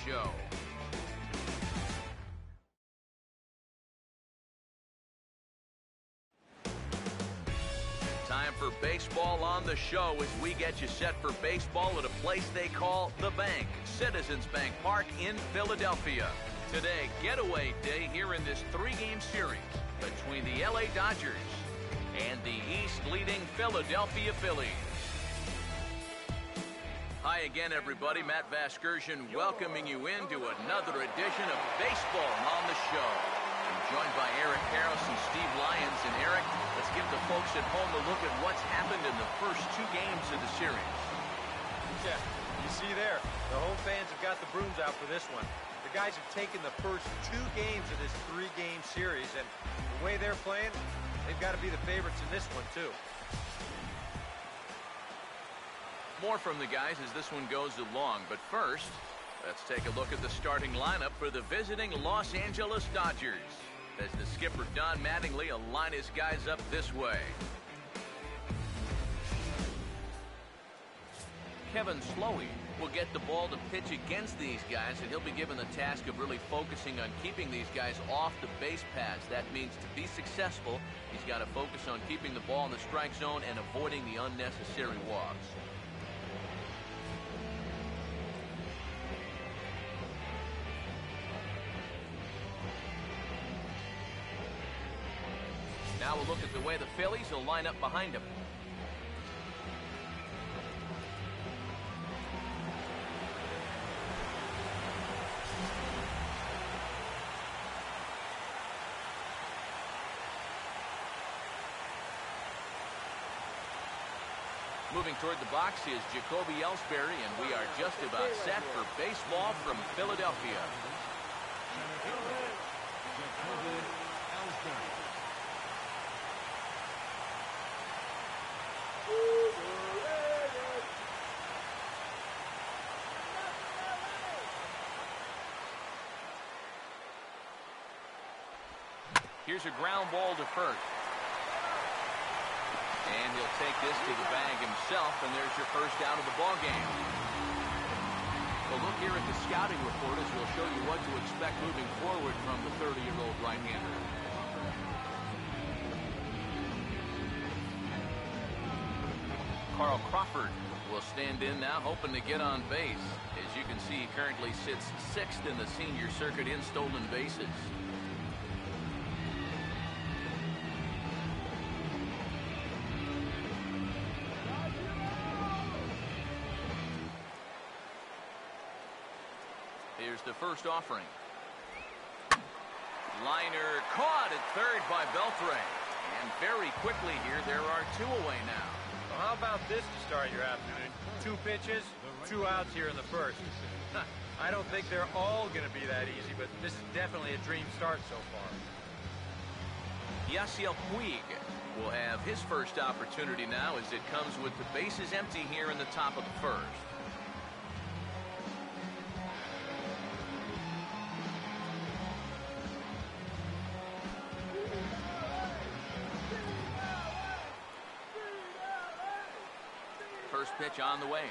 show. Time for baseball on the show as we get you set for baseball at a place they call The Bank, Citizens Bank Park in Philadelphia. Today, getaway day here in this three-game series between the LA Dodgers and the East-leading Philadelphia Phillies. Hi again, everybody. Matt Vasgersian welcoming you into another edition of Baseball on the Show. I'm joined by Eric Harris and Steve Lyons. And Eric, let's give the folks at home a look at what's happened in the first two games of the series. Yeah, you see there, the home fans have got the brooms out for this one. The guys have taken the first two games of this three-game series, and the way they're playing, they've got to be the favorites in this one, too. More from the guys as this one goes along, but first, let's take a look at the starting lineup for the visiting Los Angeles Dodgers. As the skipper Don Mattingly will line his guys up this way. Kevin Slowey will get the ball to pitch against these guys, and he'll be given the task of really focusing on keeping these guys off the base paths. That means to be successful, he's got to focus on keeping the ball in the strike zone and avoiding the unnecessary walks. Now we'll look at the way the Phillies will line up behind him. Moving toward the box is Jacoby Ellsbury, and we are just about set for baseball from Philadelphia. Jacoby Ellsbury. Here's a ground ball to first. And he'll take this to the bag himself, and there's your first out of the ball game. Well, look here at the scouting report as we'll show you what to expect moving forward from the 30-year-old right-hander. Carl Crawford will stand in now, hoping to get on base. As you can see, he currently sits sixth in the senior circuit in stolen bases. Here's the first offering. Liner caught at third by Beltre. And very quickly here, there are two away now. Well, how about this to start your afternoon? 2 pitches, 2 outs here in the first. I don't think they're all going to be that easy, but this is definitely a dream start so far. Yasiel Puig will have his first opportunity now as it comes with the bases empty here in the top of the first. First pitch on the way.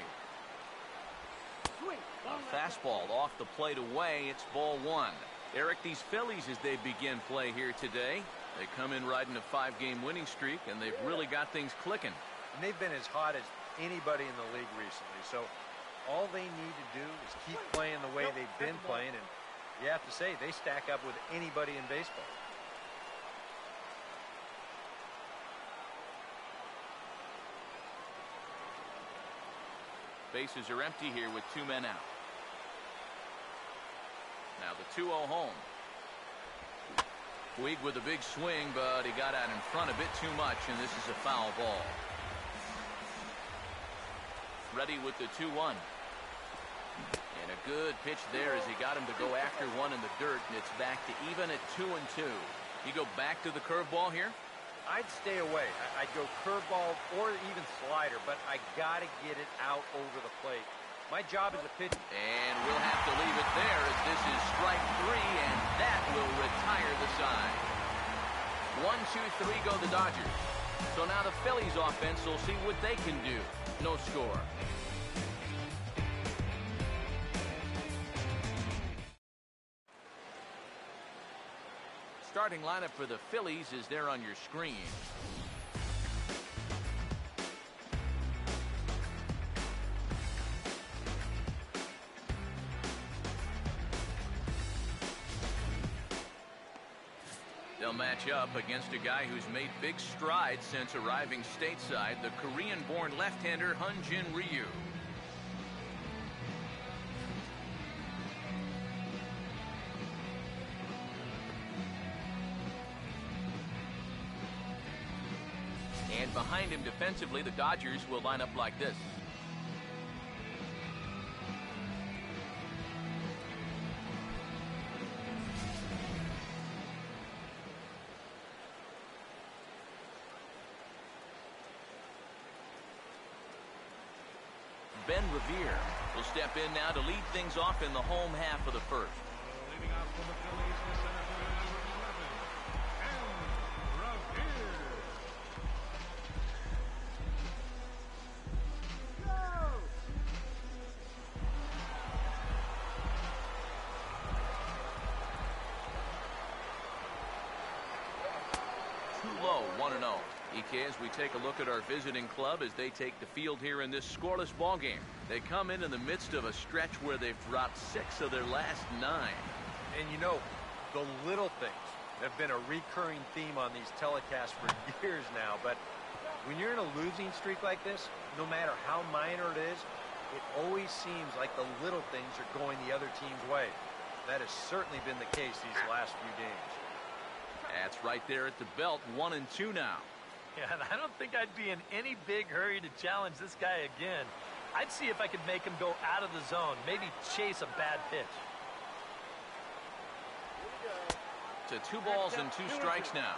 A fastball off the plate away. It's ball one. Eric, these Phillies, as they begin play here today, they come in riding a 5-game winning streak, and they've really got things clicking. And they've been as hot as anybody in the league recently. So all they need to do is keep playing the way they've been playing, and you have to say they stack up with anybody in baseball. Bases are empty here with 2 men out. Now the 2-0 home. Puig with a big swing, but he got out in front a bit too much, and this is a foul ball. Ready with the 2-1. And a good pitch there as he got him to go after one in the dirt, and it's back to even at 2-2. You go back to the curveball here? I'd stay away. I'd go curveball or even slider, but I got to get it out over the plate. My job is a pitcher. And we'll have to leave it there as this is strike 3, and that will retire the side. 1, 2, 3 go the Dodgers. So now the Phillies offense will see what they can do. No score. starting lineup for the Phillies is there on your screen. They'll match up against a guy who's made big strides since arriving stateside, the Korean-born left-hander Hyun-Jin Ryu. And behind him defensively, the Dodgers will line up like this. Ben Revere will step in now to lead things off in the home half of the first. Leading off for the Phillies, the center fielder, number 11, Ben Revere. Too low, 1-0. EK, as we take a look at our visiting club as they take the field here in this scoreless ball game. They come in the midst of a stretch where they've dropped 6 of their last 9. And you know, the little things have been a recurring theme on these telecasts for years now, but when you're in a losing streak like this, no matter how minor it is, it always seems like the little things are going the other team's way. That has certainly been the case these last few games. That's right there at the belt, 1-2 now. Yeah, and I don't think I'd be in any big hurry to challenge this guy again. I'd see if I could make him go out of the zone, maybe chase a bad pitch. To 2 balls and 2 strikes now.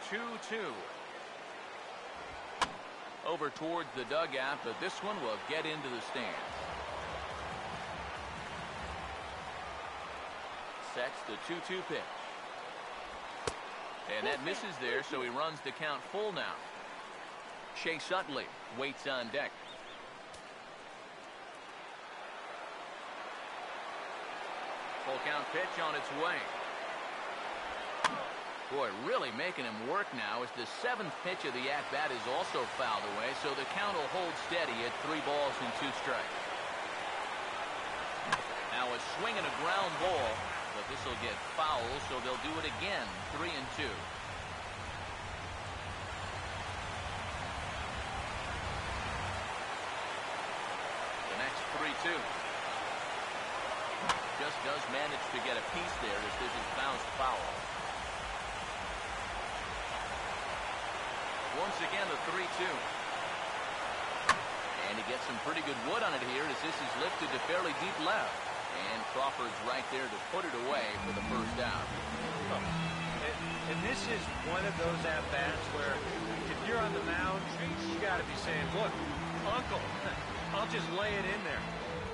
2-2. Over towards the dugout, but this one will get into the stands. Sets the 2-2 pitch. And that misses there, so he runs the count full now. Chase Utley waits on deck. Full count pitch on its way. Boy, really making him work now as the 7th pitch of the at-bat is also fouled away, so the count will hold steady at 3 balls and 2 strikes. Now a swing and a ground ball, but this will get foul, so they'll do it again, 3-2. The next 3-2. Just does manage to get a piece there as this is bounced foul. Once again, the 3-2. And he gets some pretty good wood on it here as this is lifted to fairly deep left. And Crawford's right there to put it away for the first out. And this is one of those at-bats where if you're on the mound, you got to be saying, look, uncle, I'll just lay it in there.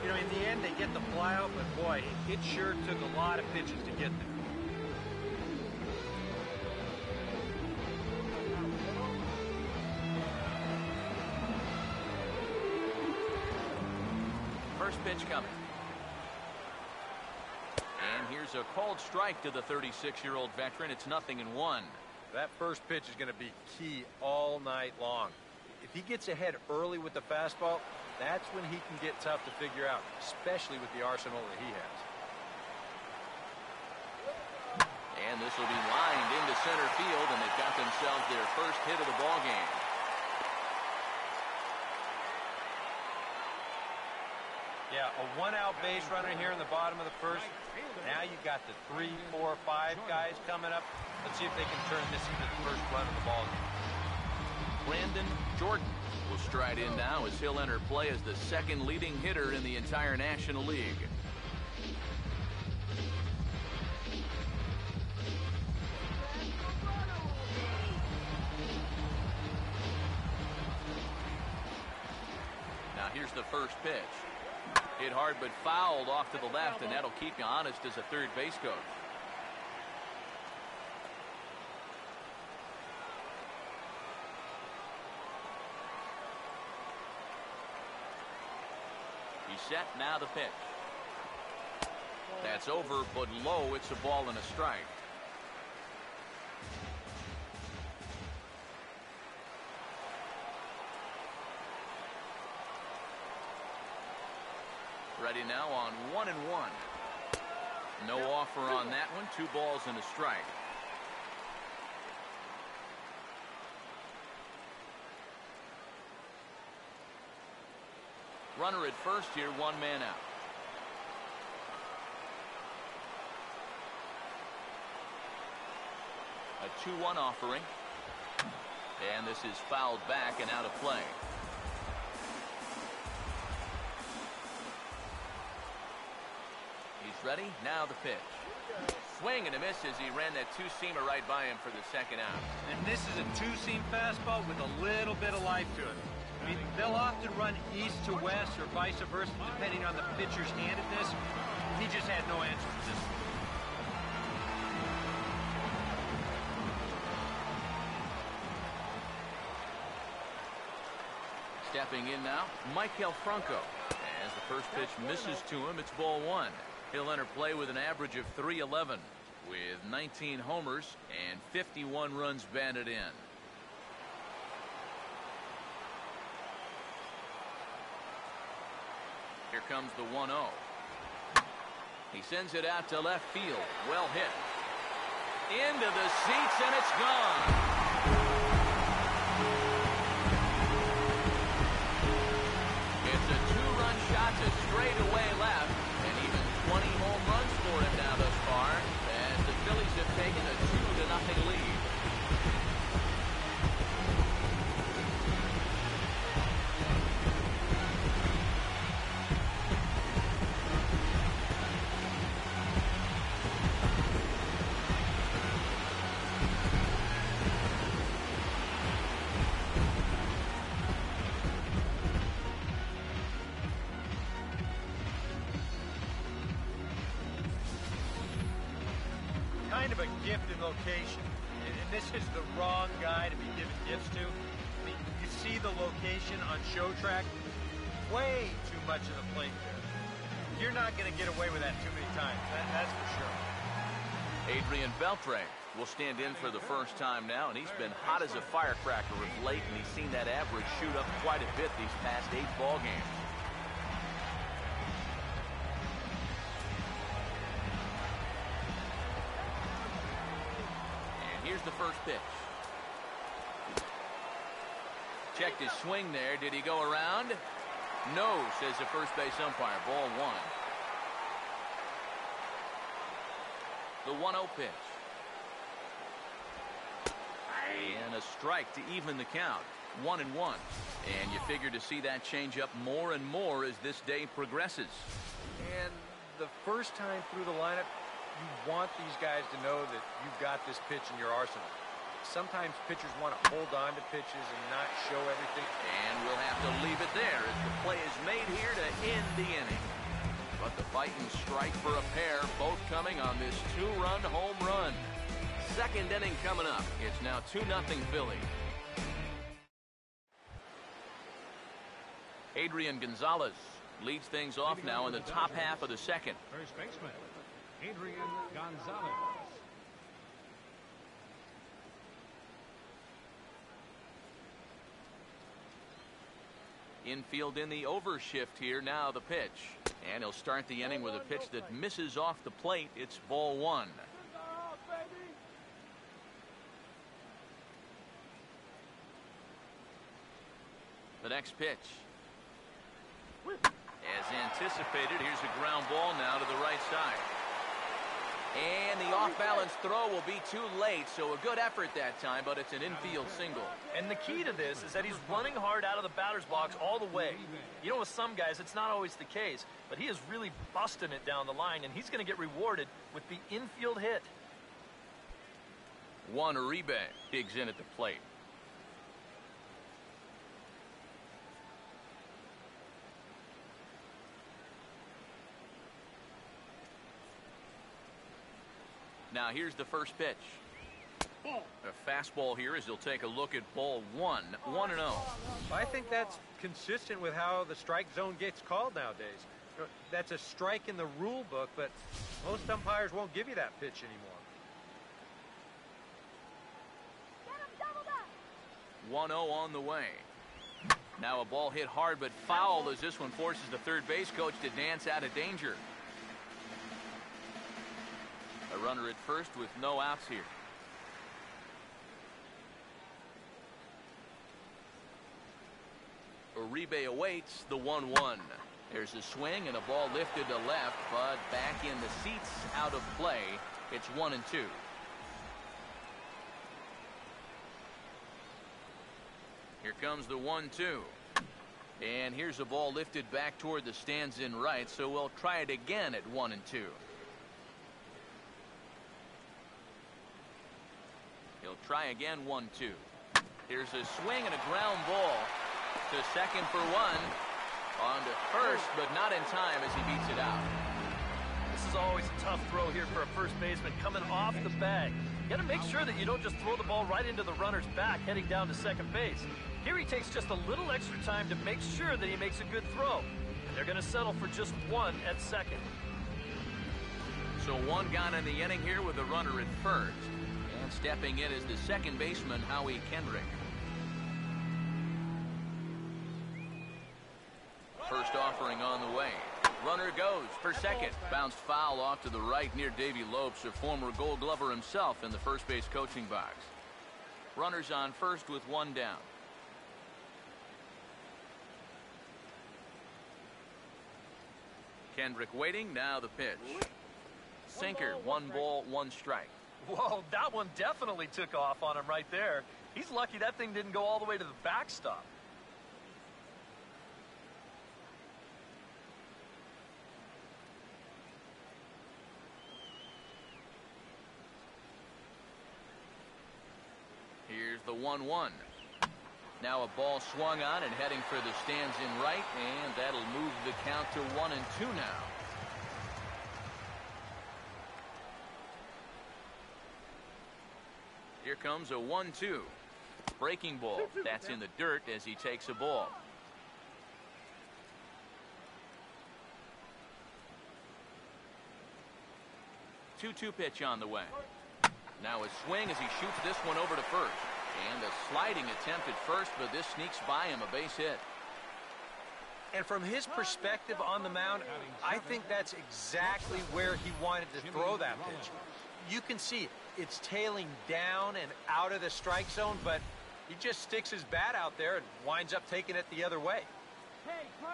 You know, in the end, they get the flyout, but boy, it sure took a lot of pitches to get there. First pitch coming. And here's a called strike to the 36-year-old veteran. It's 0-1. That first pitch is going to be key all night long. If he gets ahead early with the fastball, that's when he can get tough to figure out, especially with the arsenal that he has. And this will be lined into center field, and they've got themselves their first hit of the ball game. Yeah, a 1-out base runner here in the bottom of the first. Now you've got the 3, 4, 5 guys coming up. Let's see if they can turn this into the first run of the ball game. Brandon Jordan will stride in now as he'll enter play as the 2nd leading hitter in the entire National League. Now here's the first pitch. Hit hard but fouled off to the left, and that'll keep you honest as a third base coach. He's set, now the pitch. That's over, but low. It's a ball and a strike. Ready now on 1-1. No offer on that one. 2 balls and a strike. Runner at first here, 1 man out. A 2-1 offering. And this is fouled back and out of play. He's ready. Now the pitch. Swing and a miss as he ran that 2-seamer right by him for the second out. And this is a 2-seam fastball with a little bit of life to it. I mean, they'll often run east to west or vice versa, depending on the pitcher's handedness. He just had no answer for this one. Stepping in now, Michael Franco. As the first pitch misses to him, it's ball 1. He'll enter play with an average of .311 with 19 homers and 51 runs batted in. Here comes the 1-0. He sends it out to left field. Well hit. Into the seats, and it's gone. It's a 2-run shot to straightaway left, and even 20 home runs for him now thus far, as the Phillies have taken a 2-0 lead. Kind of a gifted location, and this is the wrong guy to be giving gifts to. I mean, you see the location on show track, way too much of the plate there. You're not going to get away with that too many times, that's for sure. Adrian Beltre will stand in for the first time now, and he's been hot as a firecracker of late, and he's seen that average shoot up quite a bit these past 8 ball games. Here's the first pitch. Checked his swing there. Did he go around? No, says the first base umpire. Ball 1. The 1-0 pitch. And a strike to even the count. 1-1. And you figure to see that change up more and more as this day progresses. And the first time through the lineup, you want these guys to know that you've got this pitch in your arsenal. Sometimes pitchers want to hold on to pitches and not show everything. And we'll have to leave it there as the play is made here to end the inning. But the fight and strike for a pair, both coming on this 2-run home run. Second inning coming up. It's now 2-0 Philly. Adrian Gonzalez leads things off now in the top half of the second. First baseman, Adrian Gonzalez. Infield in the overshift here. Now the pitch. And he'll start the inning with a pitch that misses off the plate. It's ball 1. The next pitch. As anticipated, here's a ground ball now to the right side. And the off-balance throw will be too late, so a good effort that time, but it's an infield single. And the key to this is that he's running hard out of the batter's box all the way. You know, with some guys, it's not always the case, but he is really busting it down the line, and he's going to get rewarded with the infield hit. Juan Uribe digs in at the plate. Now here's the first pitch. A fastball here as he'll take a look at ball 1. 1-0. I think that's consistent with how the strike zone gets called nowadays. That's a strike in the rule book, but most umpires won't give you that pitch anymore. 1-0 on the way. Now a ball hit hard but foul as this one forces the third base coach to dance out of danger. A runner at first with no outs here. Uribe awaits the 1-1. There's a swing and a ball lifted to left, but back in the seats, out of play. It's 1-2. Here comes the 1-2. And here's a ball lifted back toward the stands in right, so we'll try it again at 1-2. He'll try again, 1-2. Here's a swing and a ground ball to second for one. On to first, but not in time as he beats it out. This is always a tough throw here for a first baseman coming off the bag. You got to make sure that you don't just throw the ball right into the runner's back heading down to second base. Here he takes just a little extra time to make sure that he makes a good throw. And they're going to settle for just one at second. So one gone in the inning here with a runner at first. And stepping in is the second baseman, Howie Kendrick. First offering on the way. Runner goes for second. Bounced foul off to the right near Davey Lopes, a former Gold Glover himself in the first base coaching box. Runners on first with one down. Kendrick waiting. Now the pitch. Sinker. 1 ball, 1 strike. Whoa, that one definitely took off on him right there. He's lucky that thing didn't go all the way to the backstop. Here's the 1-1. Now a ball swung on and heading for the stands in right, and that'll move the count to 1-2 now. Here comes a 1-2. Breaking ball. That's in the dirt as he takes a ball. Two-two pitch on the way. Now a swing as he shoots this one over to first. And a sliding attempt at first, but this sneaks by him, a base hit. And from his perspective on the mound, I think that's exactly where he wanted to throw that pitch. You can see it's tailing down and out of the strike zone, but he just sticks his bat out there and winds up taking it the other way.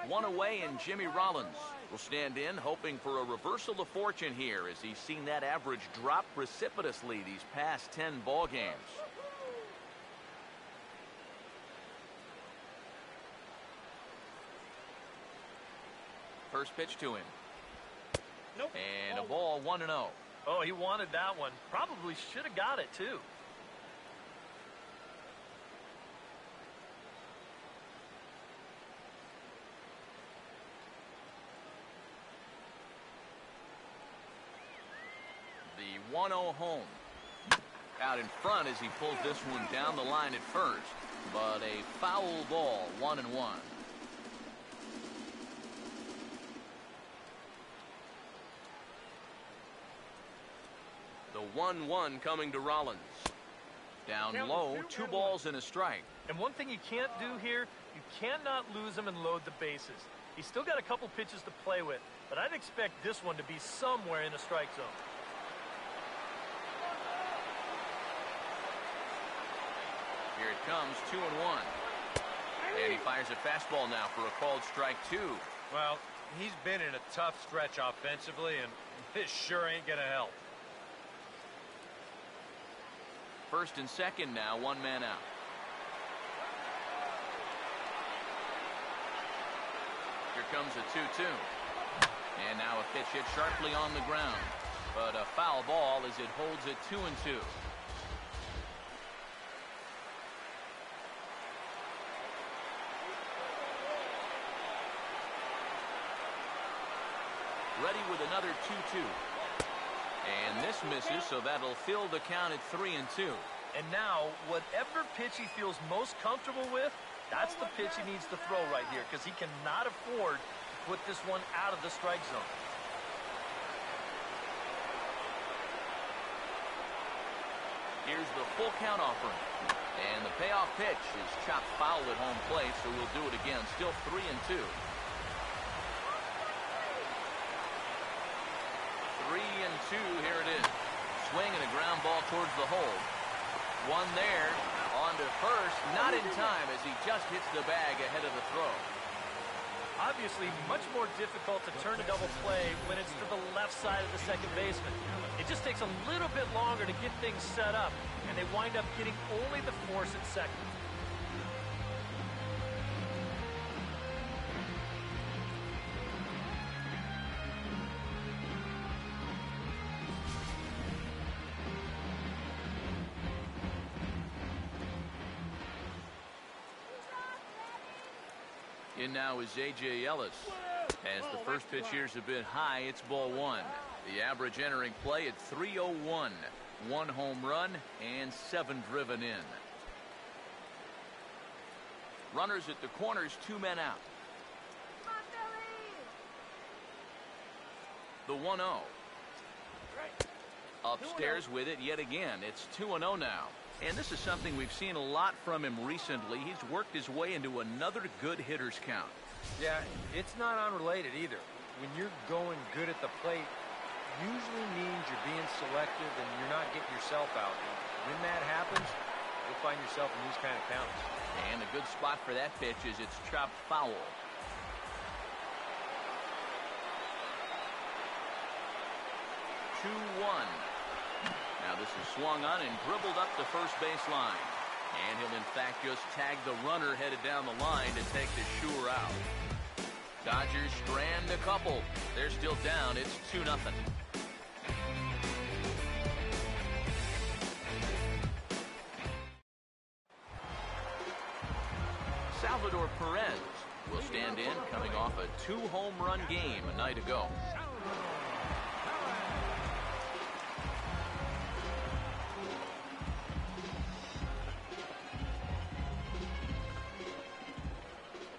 One away, and Jimmy Rollins will stand in, hoping for a reversal of fortune here as he's seen that average drop precipitously these past 10 ball games. First pitch to him. Nope. And a ball, 1-0. Oh, he wanted that one. Probably should have got it, too. The 1-0 home. Out in front as he pulls this one down the line at first. But a foul ball, 1-1. The 1-1 coming to Rollins. Down low, 2 balls and a strike. And one thing you can't do here, you cannot lose him and load the bases. He's still got a couple pitches to play with, but I'd expect this one to be somewhere in the strike zone. Here it comes, 2-1. And he fires a fastball now for a called strike 2. Well, he's been in a tough stretch offensively, and this sure ain't gonna help. First and second now, 1 man out. Here comes a 2-2. And now a pitch hit sharply on the ground. But a foul ball as it holds it 2-2. Ready with another 2-2. And this misses, so that'll fill the count at 3-2. And now, whatever pitch he feels most comfortable with, that's the pitch he needs to throw right here, because he cannot afford to put this one out of the strike zone. Here's the full count offering. And the payoff pitch is chopped foul at home plate, so we'll do it again. Still 3-2. 3-2, here it is. Swing and a ground ball towards the hole. One there, on to first, not in time as he just hits the bag ahead of the throw. Obviously, much more difficult to turn a double play when it's to the left side of the second baseman. It just takes a little bit longer to get things set up, and they wind up getting only the force at second. In now is A.J. Ellis. As the first pitch here is a bit high, it's ball one. The average entering play at 301. 1 home run and 7 driven in. Runners at the corners, 2 men out. The 1-0. Upstairs with it yet again. It's 2-0 now. And this is something we've seen a lot from him recently. He's worked his way into another good hitter's count. Yeah, it's not unrelated either. When you're going good at the plate, usually means you're being selective and you're not getting yourself out. And when that happens, you'll find yourself in these kind of counts. And a good spot for that pitch is it's chopped foul. 2-1. Now this is swung on and dribbled up the first baseline. And he'll in fact just tag the runner headed down the line to take the sure out. Dodgers strand a couple. They're still down. It's 2-0. Salvador Perez will stand in, coming off a 2-home run game a night ago.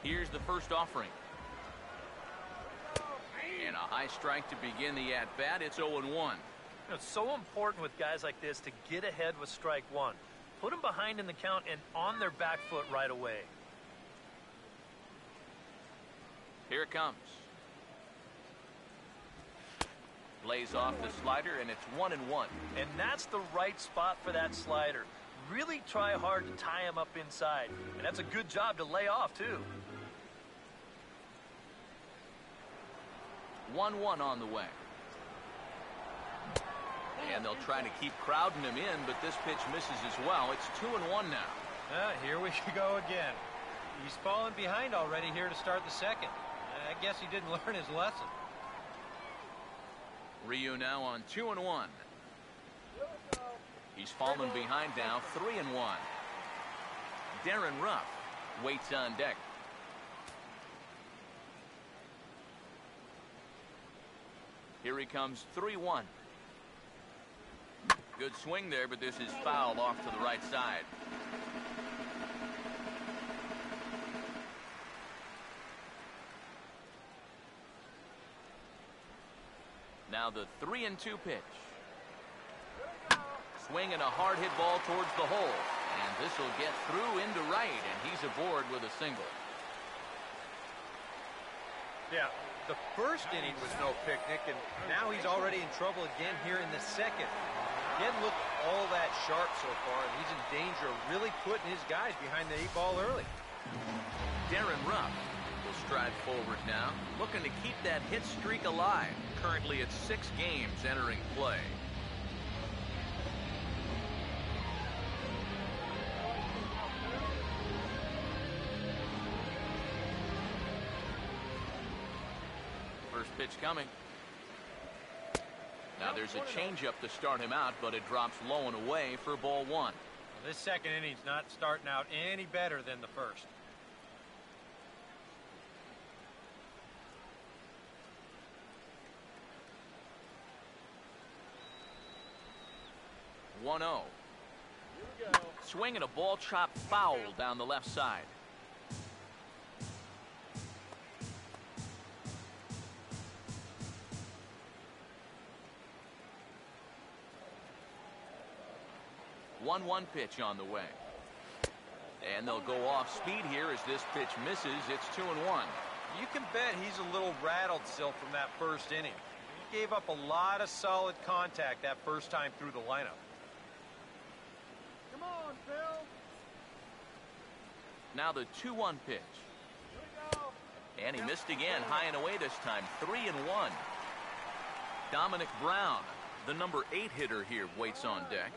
Here's the first offering. And a high strike to begin the at-bat. It's 0-1. It's so important with guys like this to get ahead with strike one. Put them behind in the count and on their back foot right away. Here it comes. Lays off the slider, and it's 1-1. And that's the right spot for that slider. Really try hard to tie him up inside. And that's a good job to lay off, too. 1-1 on the way. And they'll try to keep crowding him in, but this pitch misses as well. It's 2-1 now. Here we go again. He's fallen behind already here to start the second. I guess he didn't learn his lesson. Ryu now on 2-1. He's fallen behind now, 3-1. Darren Ruff waits on deck. Here he comes, 3-1. Good swing there, but this is fouled off to the right side. Now the 3-2 pitch. Swing and a hard hit ball towards the hole. And this will get through into right, and he's aboard with a single. Yeah, the first inning was no picnic, and now he's already in trouble again here in the second. He hadn't looked all that sharp so far, and he's in danger of really putting his guys behind the 8 ball early. Darren Ruff will stride forward now, looking to keep that hit streak alive. Currently it's 6 games entering play. First pitch coming. Now there's a changeup to start him out, but it drops low and away for ball 1. Well, this second inning's not starting out any better than the first. One 0. Swing and a ball chopped foul down the left side. 1-1 pitch on the way. And they'll go off speed here as this pitch misses. It's 2-1. You can bet he's a little rattled still from that first inning. He gave up a lot of solid contact that first time through the lineup. Come on, Phil. Now the 2-1 pitch. And he missed again, high and away this time. 3-1. Dominic Brown, the number 8 hitter here, waits on deck.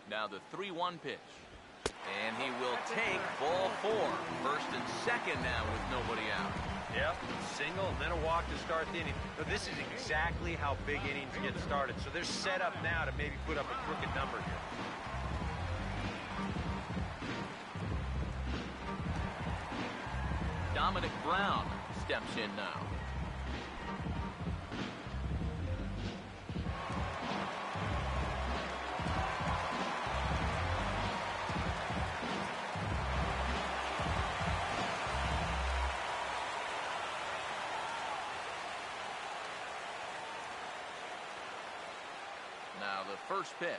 Now the 3-1 pitch. And he will take ball 4. First and second now with nobody out. Yep, single and then a walk to start the inning. But this is exactly how big innings get started. So they're set up now to maybe put up a crooked number here. Dominic Brown steps in now. Now the first pitch.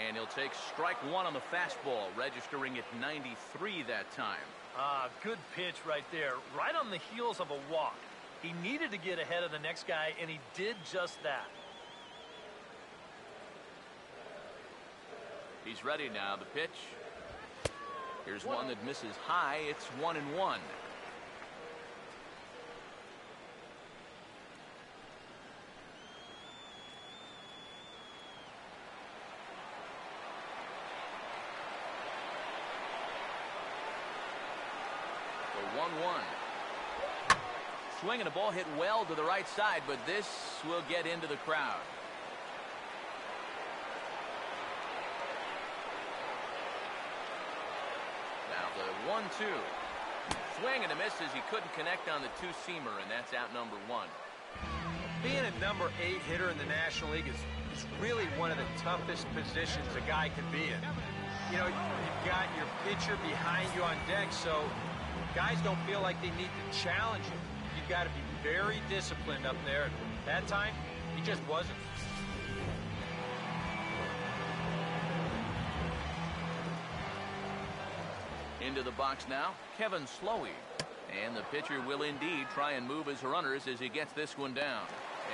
And he'll take strike 1 on the fastball, registering at 93 that time. Good pitch right there, right on the heels of a walk. He needed to get ahead of the next guy, and he did just that. He's ready now. The pitch. Here's one that misses high. It's 1-1. The 1-1. Swinging a ball hit well to the right side, but this will get into the crowd. Now the 1-2. Swing and a miss as he couldn't connect on the two-seamer, and that's out number 1. Being a number 8 hitter in the National League is really one of the toughest positions a guy can be in. You know, you've got your pitcher behind you on deck, so guys don't feel like they need to challenge you. You've got to be very disciplined up there. That time, he just wasn't. Into the box now, Kevin Slowey. And the pitcher will indeed try and move his runners as he gets this one down.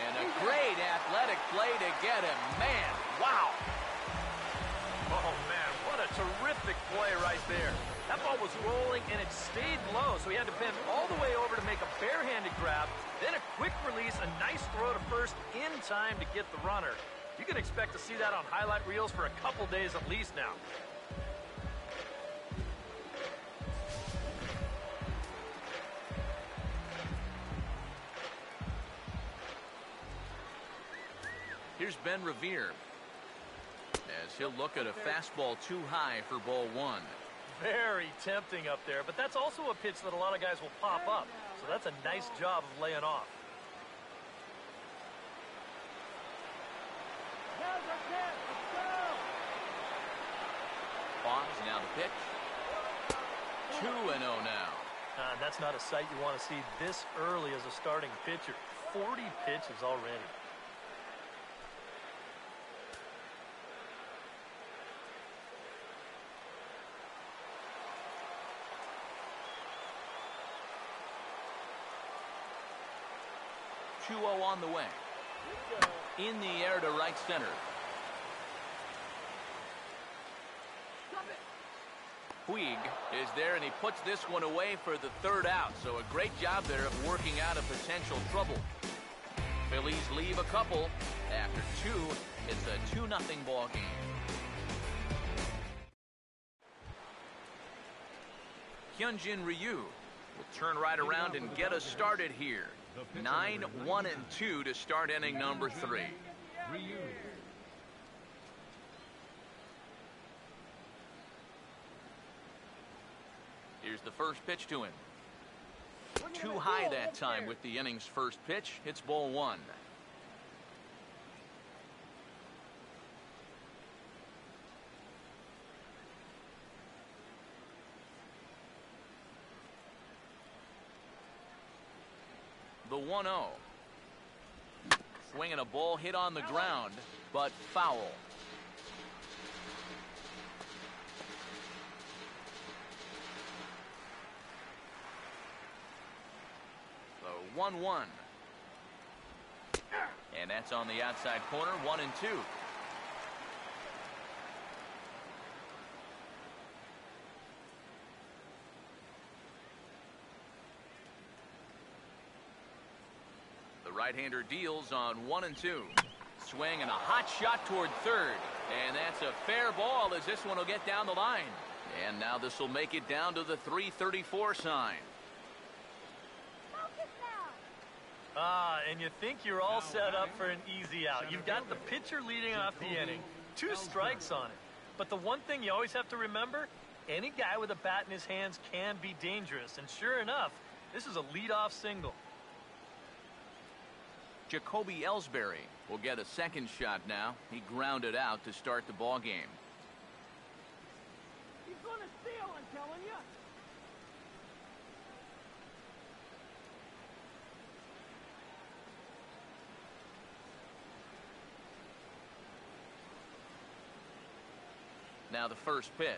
And a great athletic play to get him. Man, wow. Oh, man, what a terrific play right there. That ball was rolling, and it stayed low, so he had to bend all the way over to make a barehanded grab, then a quick release, a nice throw to first in time to get the runner. You can expect to see that on highlight reels for a couple days at least now. Here's Ben Revere as he'll look at a fastball too high for ball 1. Very tempting up there, but that's also a pitch that a lot of guys will pop up. So that's a nice job of laying off. Pause, now the pitch. 2-0 now. That's not a sight you want to see this early as a starting pitcher. 40 pitches already. On the way. In the air to right center. Puig is there, and he puts this one away for the 3rd out. So a great job there of working out of potential trouble. Phillies leave a couple. After 2, it's a 2-0 ball game. Hyunjin Ryu will turn right around and get us started here. 9-1-2 to start inning number 3. Here's the first pitch to him. Too high that time with the inning's first pitch. It's ball 1. The the 1-0. Swinging a ball hit on the ground, but foul. The 1-1. And that's on the outside corner, 1-2. The right-hander deals on 1-2. Swing and a hot shot toward third. And that's a fair ball as this one will get down the line. And now this will make it down to the 334 sign. And you think you're all set up for an easy out. You've got the pitcher leading off the inning. 2 strikes on it. But the one thing you always have to remember, any guy with a bat in his hands can be dangerous. And sure enough, this is a leadoff single. Jacoby Ellsbury will get a second shot now. He grounded out to start the ball game. He's going to steal, I'm telling you. Now the first pitch.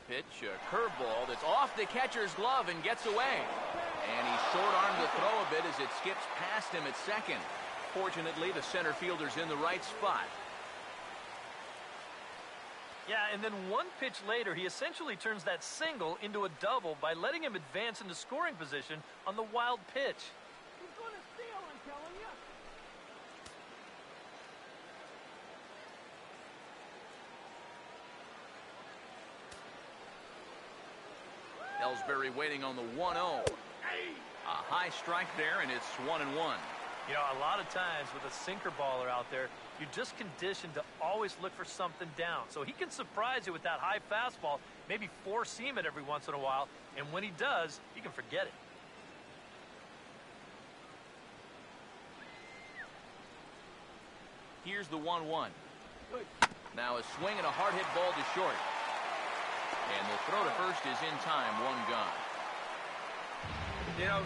Pitch, a curveball that's off the catcher's glove and gets away. And he short-armed the throw a bit as it skips past him at second. Fortunately, the center fielder's in the right spot. Yeah, and then one pitch later, he essentially turns that single into a double by letting him advance into scoring position on the wild pitch. He's going to steal, I'm telling you. Ellsbury waiting on the 1-0. A high strike there, and it's 1-1. You know, a lot of times with a sinker baller out there, you're just conditioned to always look for something down. So he can surprise you with that high fastball, maybe four-seam it every once in a while, and when he does, you can forget it. Here's the 1-1. Now a swing and a hard hit ball to short. And the throw to first is in time, 1 gone. You know,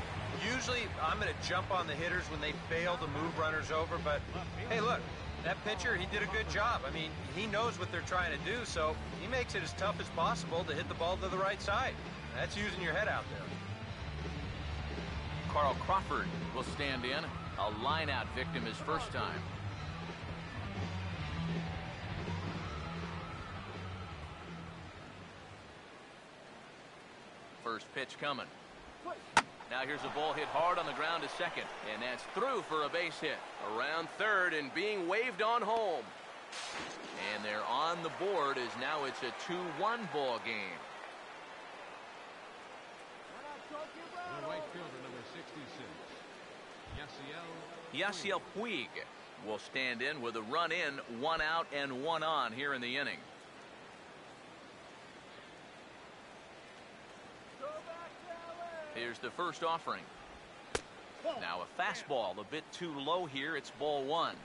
usually I'm going to jump on the hitters when they fail to move runners over, but hey, look, that pitcher, he did a good job. I mean, he knows what they're trying to do, so he makes it as tough as possible to hit the ball to the right side. That's using your head out there. Carl Crawford will stand in. A line-out victim his first time. First pitch coming. Now here's a ball hit hard on the ground to second, and that's through for a base hit. Around third and being waved on home. And they're on the board as now it's a 2-1 ball game. The right fielder, number 66, Yasiel Puig will stand in with a run in, 1 out and 1 on here in the inning. Here's the first offering. Now a fastball a bit too low here. It's ball 1.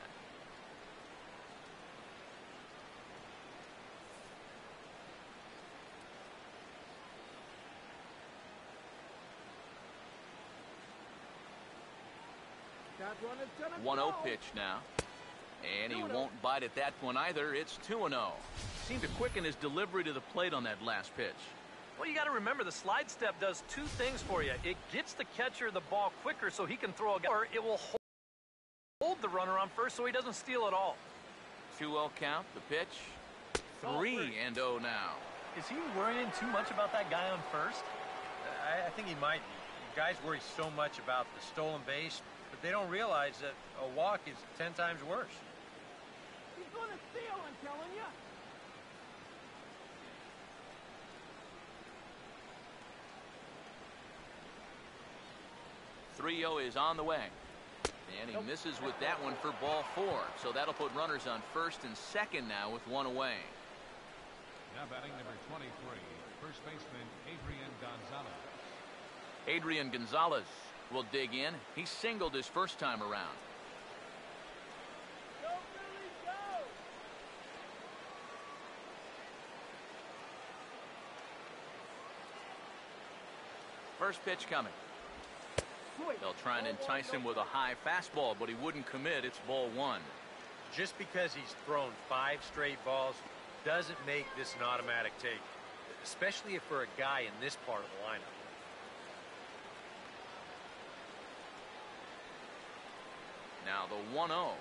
That one is gonna 1-0 go. pitch now. And he won't bite at that one either. It's 2-0. Seemed to quicken his delivery to the plate on that last pitch. Well, you got to remember the slide step does 2 things for you. It gets the catcher the ball quicker so he can throw a guy, or it will hold the runner on first so he doesn't steal at all. 2-0 count. The pitch. 3-0 now. Is he worrying too much about that guy on first? I think he might be. Guys worry so much about the stolen base, but they don't realize that a walk is 10 times worse. He's going to steal, I'm telling you. .3-0 is on the way. And he misses with that one for ball 4. So that'll put runners on first and second now with 1 away. now batting number 23, first baseman Adrian Gonzalez. Adrian Gonzalez will dig in. He singled his first time around. Go, Phillies, go! First pitch coming. They'll try and entice him with a high fastball, but he wouldn't commit. It's ball one. Just because he's thrown 5 straight balls doesn't make this an automatic take, especially if for a guy in this part of the lineup. Now the 1-0.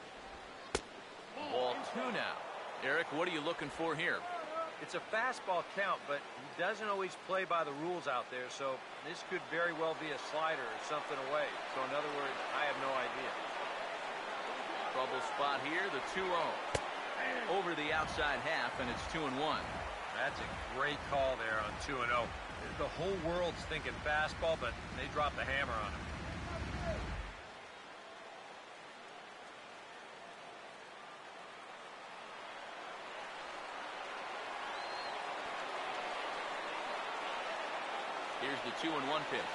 Ball 2 now. Eric, what are you looking for here? It's a fastball count, but he doesn't always play by the rules out there, so this could very well be a slider or something away. So in other words, I have no idea. Trouble spot here, the 2-0. Over the outside half, and it's 2-1. That's a great call there on 2-0. The whole world's thinking fastball, but they dropped the hammer on him. Here's the 2-1 pitch.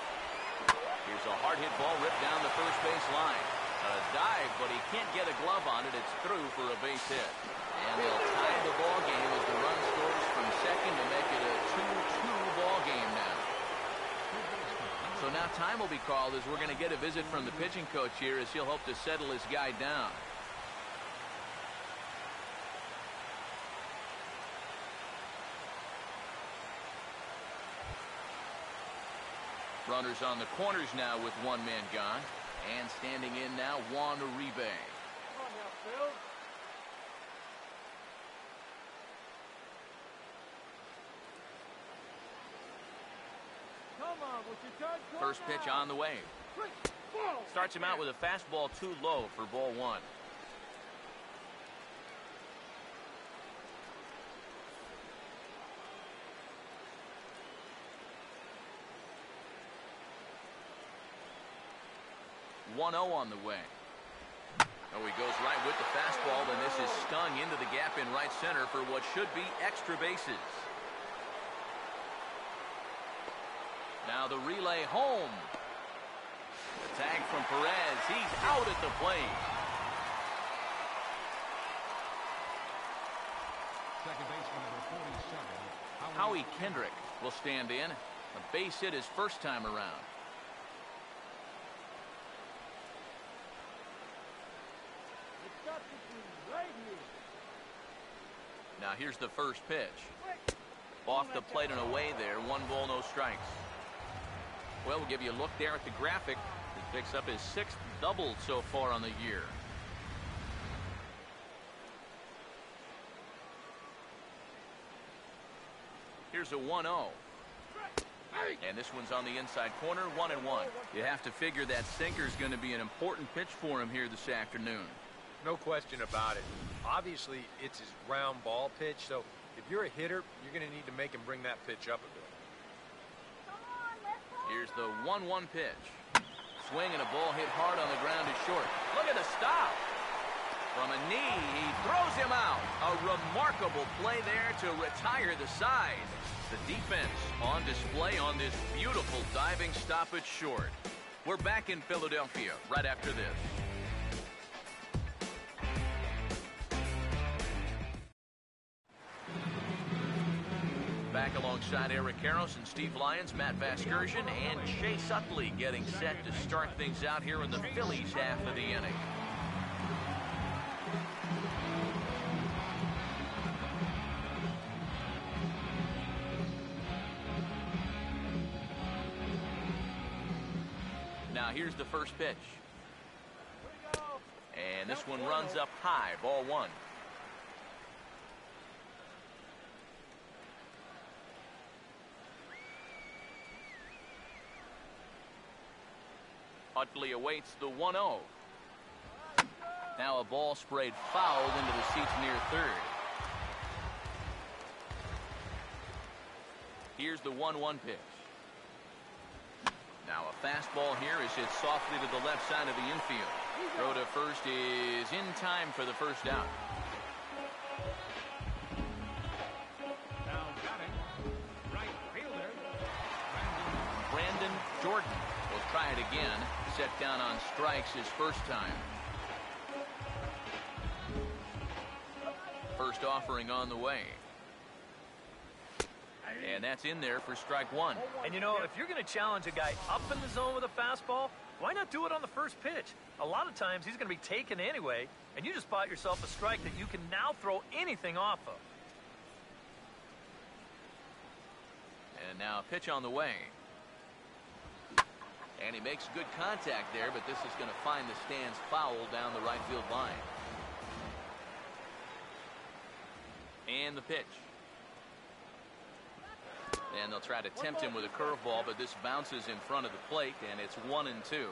Here's a hard hit ball ripped down the first base line. A dive, but he can't get a glove on it. It's through for a base hit. And they'll tie the ball game as the run scores from second to make it a 2-2 ball game now. So now time will be called as we're going to get a visit from the pitching coach here as he'll hope to settle his guy down. Runners on the corners now with one man gone. And standing in now, Juan Uribe. Come on now, Phil. Come on, with your third call First pitch now. on the way. Ball. Starts him out with a fastball too low for ball one. One 0 on the way. Oh, he goes right with the fastball, and this is stung into the gap in right center for what should be extra bases. Now the relay home. The tag from Perez. He's out at the plate. Second baseman number 47. Howie Kendrick will stand in. A base hit his first time around. It's got to be right here. Now here's the first pitch. Off the plate and away there. 1 ball, no strikes. Well, we'll give you a look there at the graphic. He picks up his 6th double so far on the year. Here's a 1-0. And this one's on the inside corner, 1-1. You have to figure that sinker's going to be an important pitch for him here this afternoon. No question about it. Obviously, it's his ground ball pitch, so if you're a hitter, you're going to need to make him bring that pitch up a bit. Here's the 1-1 pitch. Swing and a ball hit hard on the ground is short. Look at the stop. From a knee, he throws him out. A remarkable play there to retire the side. The defense on display on this beautiful diving stoppage short. We're back in Philadelphia right after this. Back alongside Eric Karros and Steve Lyons, Matt Vasgersian, and Chase Utley getting set to start things out here in the Phillies half of the inning. Now here's the first pitch. And this one runs up high, ball 1. Utley awaits the 1-0. Now a ball sprayed fouled into the seats near third. Here's the 1-1 pitch. Now a fastball here is hit softly to the left side of the infield. Throw to first is in time for the first out. Now batting, right fielder, Brandon Jordan will try it again. Set down on strikes his first time. First offering on the way. And that's in there for strike one. And you know, if you're going to challenge a guy up in the zone with a fastball, why not do it on the first pitch? A lot of times he's going to be taken anyway, and you just bought yourself a strike that you can now throw anything off of. And now a pitch on the way. And he makes good contact there, but this is going to find the stands foul down the right field line. And the pitch. And they'll try to tempt him with a curveball, but this bounces in front of the plate, and it's 1-2.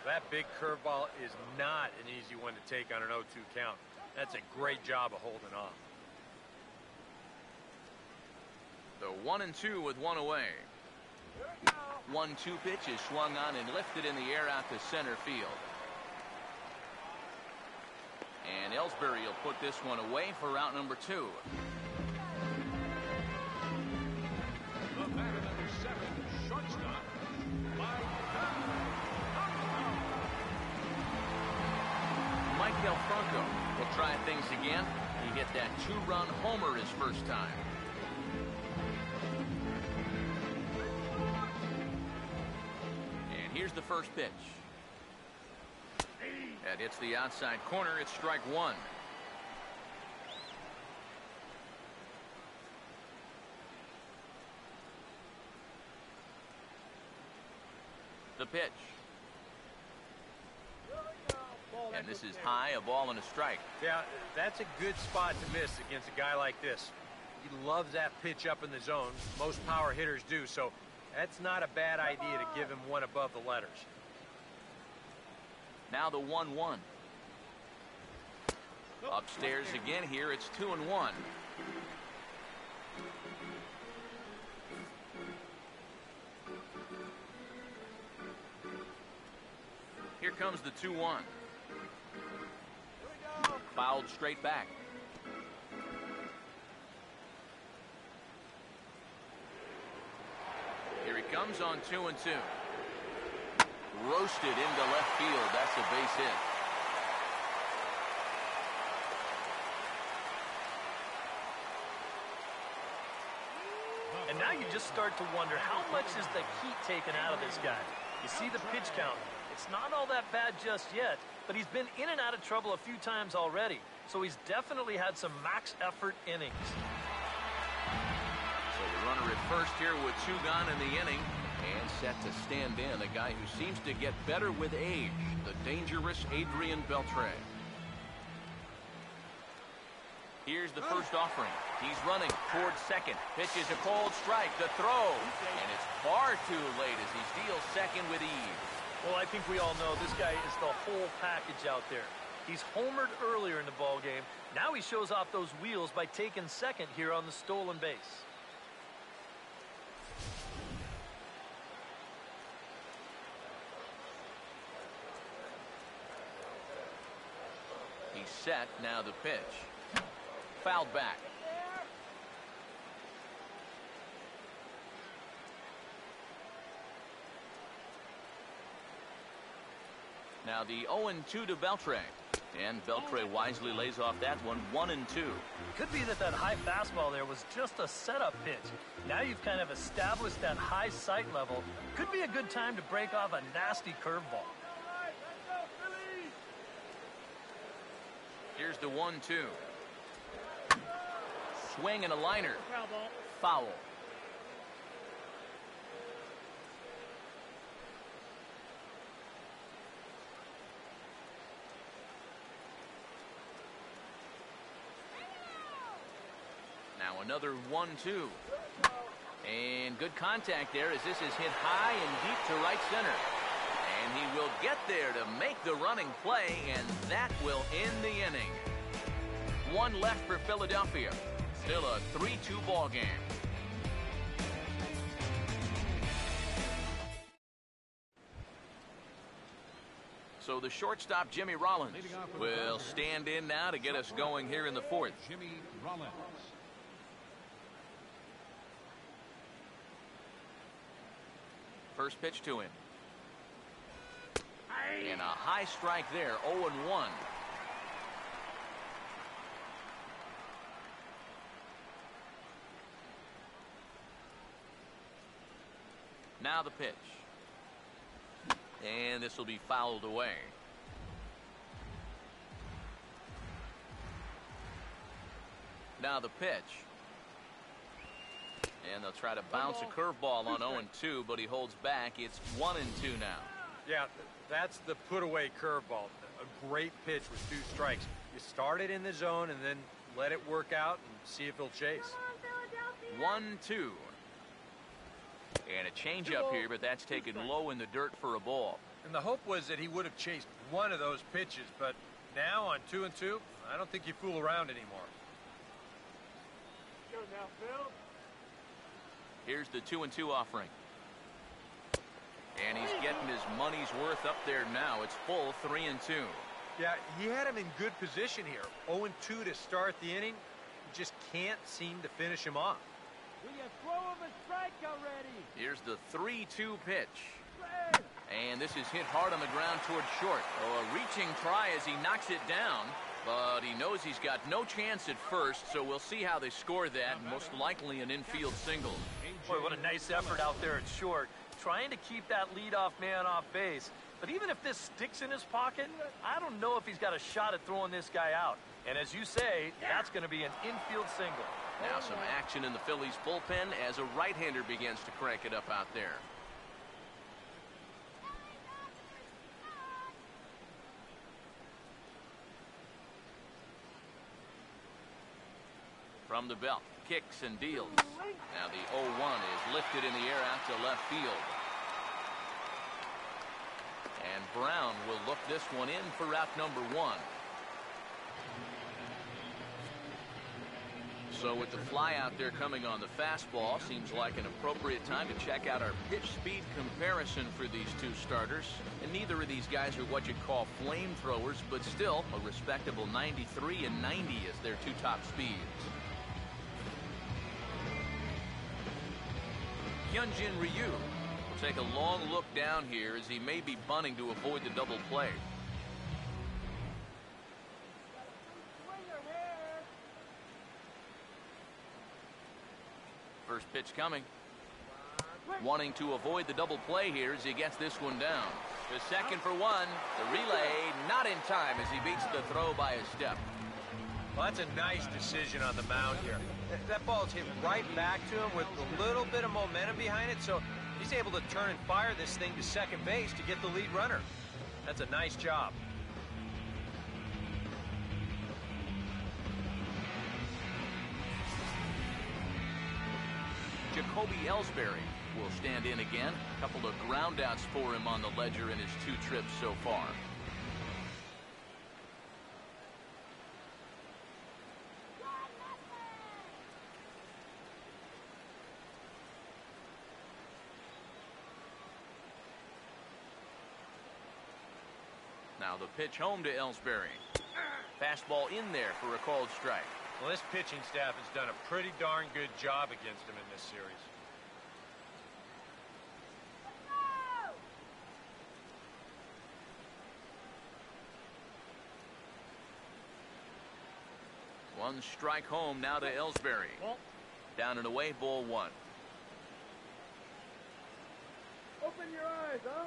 That big curveball is not an easy one to take on an 0-2 count. That's a great job of holding off. The 1-2 with one away. 1-2 pitch is swung on and lifted in the air out to center field. And Ellsbury will put this one away for out number 2. The batter, number 7, shortstop, Maikel Franco will try things again. He hit that 2-run homer his first time. And here's the first pitch. That hits the outside corner. It's strike one. The pitch. And this is high, a ball and a strike. Yeah, that's a good spot to miss against a guy like this. He loves that pitch up in the zone. Most power hitters do, so that's not a bad idea to give him one above the letters. Now the 1-1. Upstairs again here, it's 2-1. Here comes the 2-1. Fouled straight back. Here he comes on 2-2. Roasted into left field. That's a base hit. And now you just start to wonder how much is the heat taken out of this guy. You see the pitch count. It's not all that bad just yet, but he's been in and out of trouble a few times already. So he's definitely had some max effort innings. So the runner at first here with 2 gone in the inning. And set to stand in, a guy who seems to get better with age, the dangerous Adrian Beltre. Here's the first offering. He's running towards second. Pitch is a cold strike. The throw. And it's far too late as he steals second with ease. Well, I think we all know this guy is the whole package out there. He's homered earlier in the ballgame. Now he shows off those wheels by taking second here on the stolen base. He's set. Now the pitch. Fouled back. Now the 0-2 to Beltre. And Beltre wisely lays off that one. 1-2. Could be that high fastball there was just a setup pitch. Now you've kind of established that high sight level. Could be a good time to break off a nasty curveball. Here's the 1-2. Swing and a liner. Foul. Now another 1-2. And good contact there as this is hit high and deep to right center. And he will get there to make the running play, and that will end the inning. One left for Philadelphia. Still a 3-2 ball game. So the shortstop, Jimmy Rollins, will stand in now to get us going here in the fourth. Jimmy Rollins. First pitch to him. And a high strike there, 0-1. Now the pitch. And this will be fouled away. Now the pitch. And they'll try to bounce a curveball on 0-2, but he holds back. It's 1-2 now. Yeah, that's the put-away curveball. A great pitch with 2 strikes. You start it in the zone and then let it work out and see if he'll chase. 1-2. And a changeup here, but that's taken low in the dirt for a ball. And the hope was that he would have chased one of those pitches, but now on 2-2, I don't think you fool around anymore. Go now, Phil. Here's the 2-2 offering. And he's getting his money's worth up there now. It's full 3-2. Yeah, he had him in good position here. 0-2 to start the inning. He just can't seem to finish him off. Will you throw him a strike already? Here's the 3-2 pitch. Hey. And this is hit hard on the ground towards short. Oh, a reaching try as he knocks it down. But he knows he's got no chance at first, so we'll see how they score that. Most likely an infield single. Boy, what a nice effort out there at short. Trying to keep that leadoff man off base. But even if this sticks in his pocket, I don't know if he's got a shot at throwing this guy out. And as you say, that's going to be an infield single. Now some action in the Phillies bullpen as a right-hander begins to crank it up out there. From the belt, kicks and deals. Now the 0-1 is lifted in the air out to left field. And Brown will look this one in for route number 1. So with the fly out there coming on the fastball, seems like an appropriate time to check out our pitch speed comparison for these two starters. And neither of these guys are what you'd call flamethrowers, but still a respectable 93 and 90 is their 2 top speeds. Hyunjin Ryu will take a long look down here as he may be bunting to avoid the double play. First pitch coming. Wanting to avoid the double play here as he gets this one down. The second for 1. The relay not in time as he beats the throw by a step. Well, that's a nice decision on the mound here. That ball's hit right back to him with a little bit of momentum behind it, so he's able to turn and fire this thing to second base to get the lead runner. That's a nice job. Jacoby Ellsbury will stand in again. A couple of groundouts for him on the ledger in his 2 trips so far. Now the pitch home to Ellsbury. Fastball in there for a called strike. Well, this pitching staff has done a pretty darn good job against him in this series. One strike home now to Ellsbury. Down and away, ball 1. Open your eyes, huh?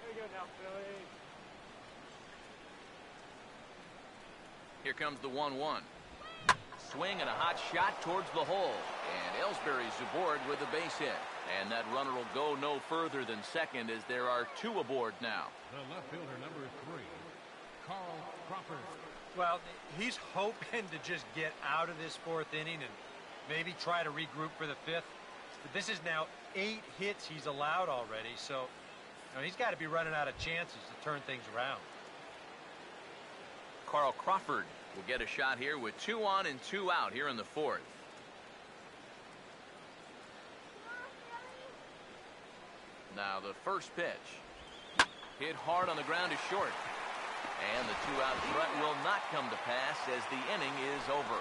There you go now, Philly. Here comes the 1-1. Swing and a hot shot towards the hole. And Ellsbury's aboard with a base hit. And that runner will go no further than second as there are 2 aboard now. The left fielder, number 3, Carl Crawford. Well, he's hoping to just get out of this 4th inning and maybe try to regroup for the 5th. But this is now 8 hits he's allowed already, so he's got to be running out of chances to turn things around. Carl Crawford will get a shot here with 2 on and 2 out here in the 4th. Now the first pitch. Hit hard on the ground to short. And the 2-out threat will not come to pass as the inning is over.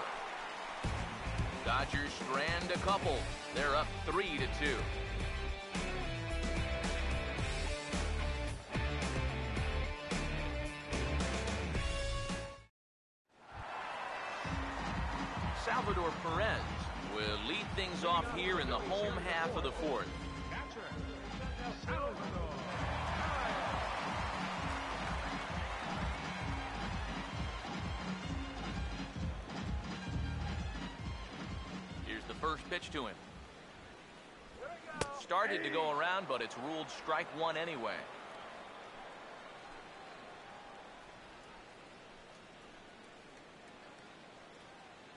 Dodgers strand a couple. They're up 3-2. Salvador Perez will lead things off here in the home half of the fourth. Catcher, Salvador. Here's the first pitch to him. Started to go around, but it's ruled strike one anyway.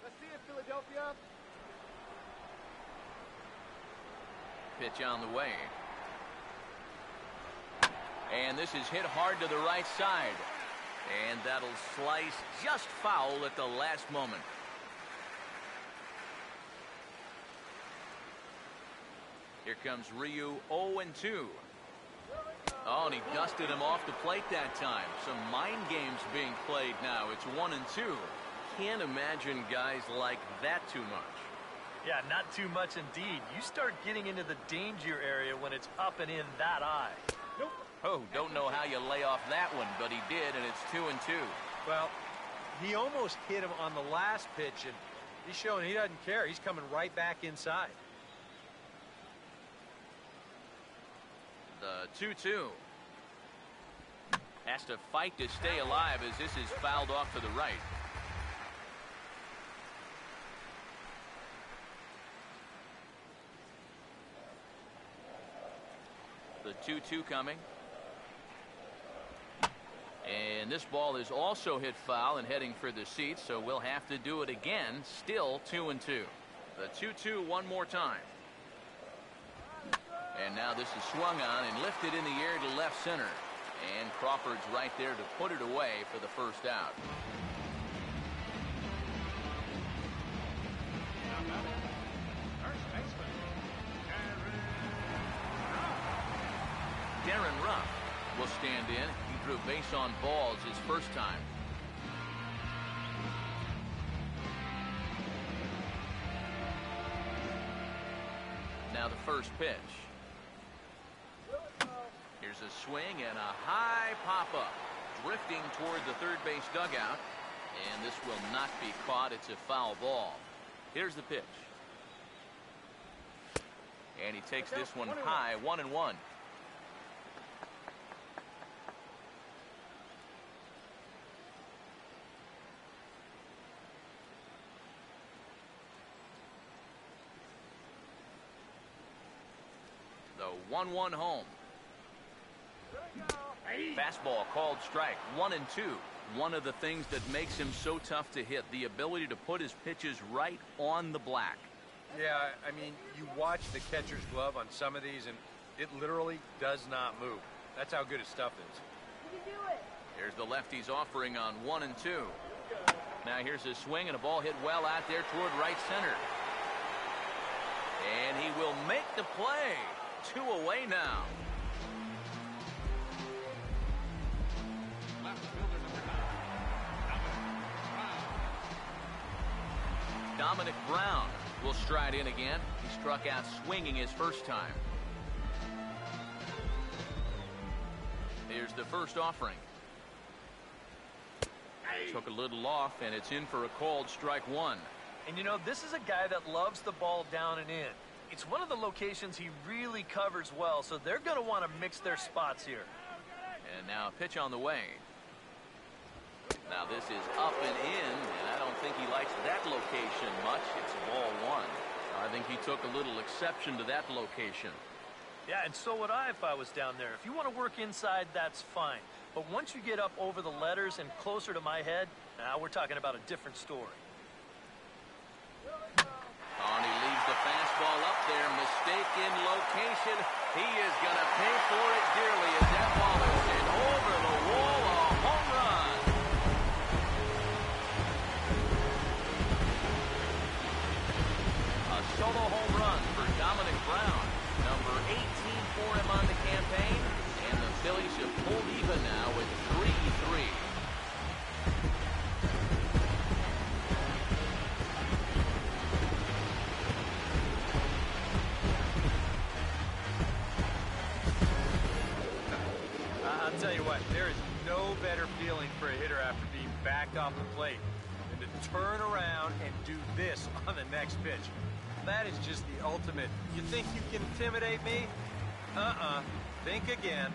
Let's see it, Philadelphia. Pitch on the way. And this is hit hard to the right side. And that'll slice just foul at the last moment. Here comes Ryu, 0-2. Oh, and he dusted him off the plate that time. Some mind games being played now. It's 1-2. Can't imagine guys like that too much. Yeah, not too much indeed. You start getting into the danger area when it's up and in that eye. Nope. Oh, don't know how you lay off that one, but he did, and it's 2-2. Well, he almost hit him on the last pitch, and he's showing he doesn't care. He's coming right back inside. The 2-2. Has to fight to stay alive as this is fouled off to the right. The 2-2 coming. And this ball is also hit foul and heading for the seats, so we'll have to do it again. Still 2-2. The 2-2 one more time. And now this is swung on and lifted in the air to left center. And Crawford's right there to put it away for the first out. First baseman, Darren Ruff will stand in. He drew base on balls his first time. Now the first pitch. Here's a swing and a high pop-up. Drifting toward the third base dugout. And this will not be caught. It's a foul ball. Here's the pitch. And he takes this one high, 1-1. The 1-1 home. Fastball called strike. 1-2. One of the things that makes him so tough to hit, the ability to put his pitches right on the black. Yeah, I mean, you watch the catcher's glove on some of these, and it literally does not move. That's how good his stuff is. You can do it. Here's the lefty's offering on 1-2. Now here's a swing and a ball hit well out there toward right center. And he will make the play. 2 away now. left fielder number 9, Dominic Brown will stride in again. He struck out swinging his first time. Here's the first offering. Took a little off, and it's in for a called strike one. And you know, this is a guy that loves the ball down and in. It's one of the locations he really covers well, so they're going to want to mix their spots here. And now a pitch on the way. Now this is up and in, and I don't think he likes that location much. It's ball one. I think he took a little exception to that location. Yeah, and so would I if I was down there. If you want to work inside, that's fine. But once you get up over the letters and closer to my head, now we're talking about a different story. Oh, and he leaves the fastball up there. Mistaken location. He is going to pay for it dearly as that ball is hit over the wall. A home run. A solo home run for Dominic Brown. Number 18 for him on the campaign. And the Phillies have pulled even now with 3-3. I'll tell you what, there is no better feeling for a hitter after being backed off the plate than to turn around and do this on the next pitch. That is just the ultimate. You think you can intimidate me? Think again.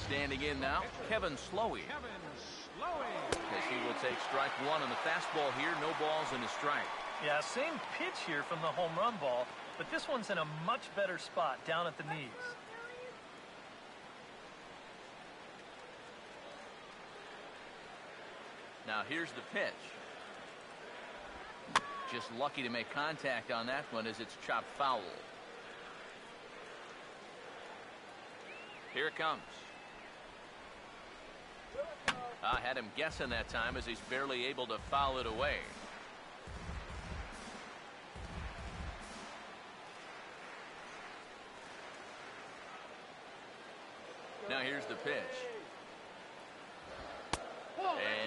Standing in now, Kevin Slowey. As he will take strike one on the fastball here. No balls and a strike. Yeah, same pitch here from the home run ball, but this one's in a much better spot down at the knees. Now here's the pitch. Just lucky to make contact on that one as it's chopped foul. Here it comes. I had him guessing that time as he's barely able to foul it away. Now here's the pitch.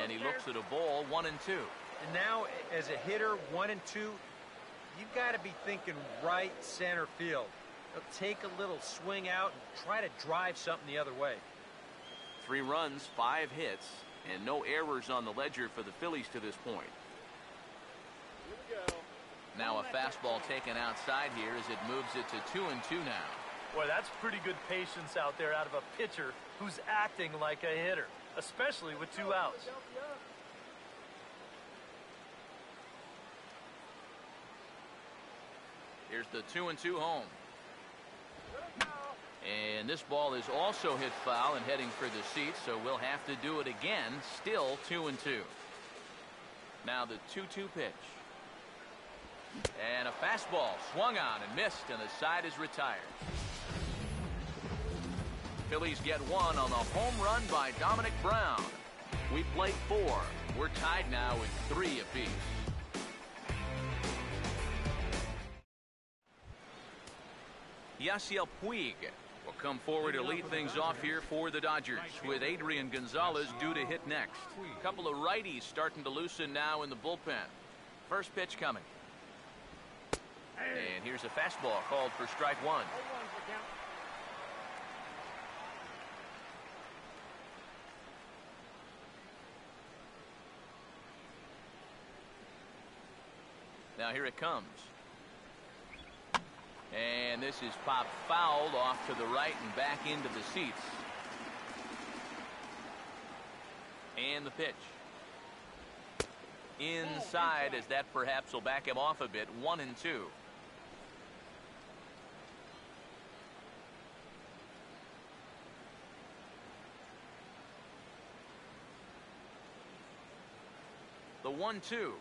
And he looks at a ball, 1-2. And now, as a hitter, 1 and 2, you've got to be thinking right center field. Take a little swing out and try to drive something the other way. 3 runs, 5 hits, and no errors on the ledger for the Phillies to this point. Now a fastball taken outside here as it moves it to 2-2 now. Boy, that's pretty good patience out there out of a pitcher who's acting like a hitter, especially with 2 outs. Here's the 2-2 home. And this ball is also hit foul and heading for the seats, so we'll have to do it again. Still 2-2. Now the 2-2 pitch. And a fastball swung on and missed, and the side is retired. Phillies get 1 on the home run by Dominic Brown. We play 4. We're tied now at 3 apiece. Yasiel Puig will come forward to lead things off here for the Dodgers, with Adrian Gonzalez due to hit next. A couple of righties starting to loosen now in the bullpen. First pitch coming. And here's a fastball called for strike 1. Now here it comes. And this is popped fouled off to the right and back into the seats. And the pitch. Inside, as that perhaps will back him off a bit. 1-2. The 1-2.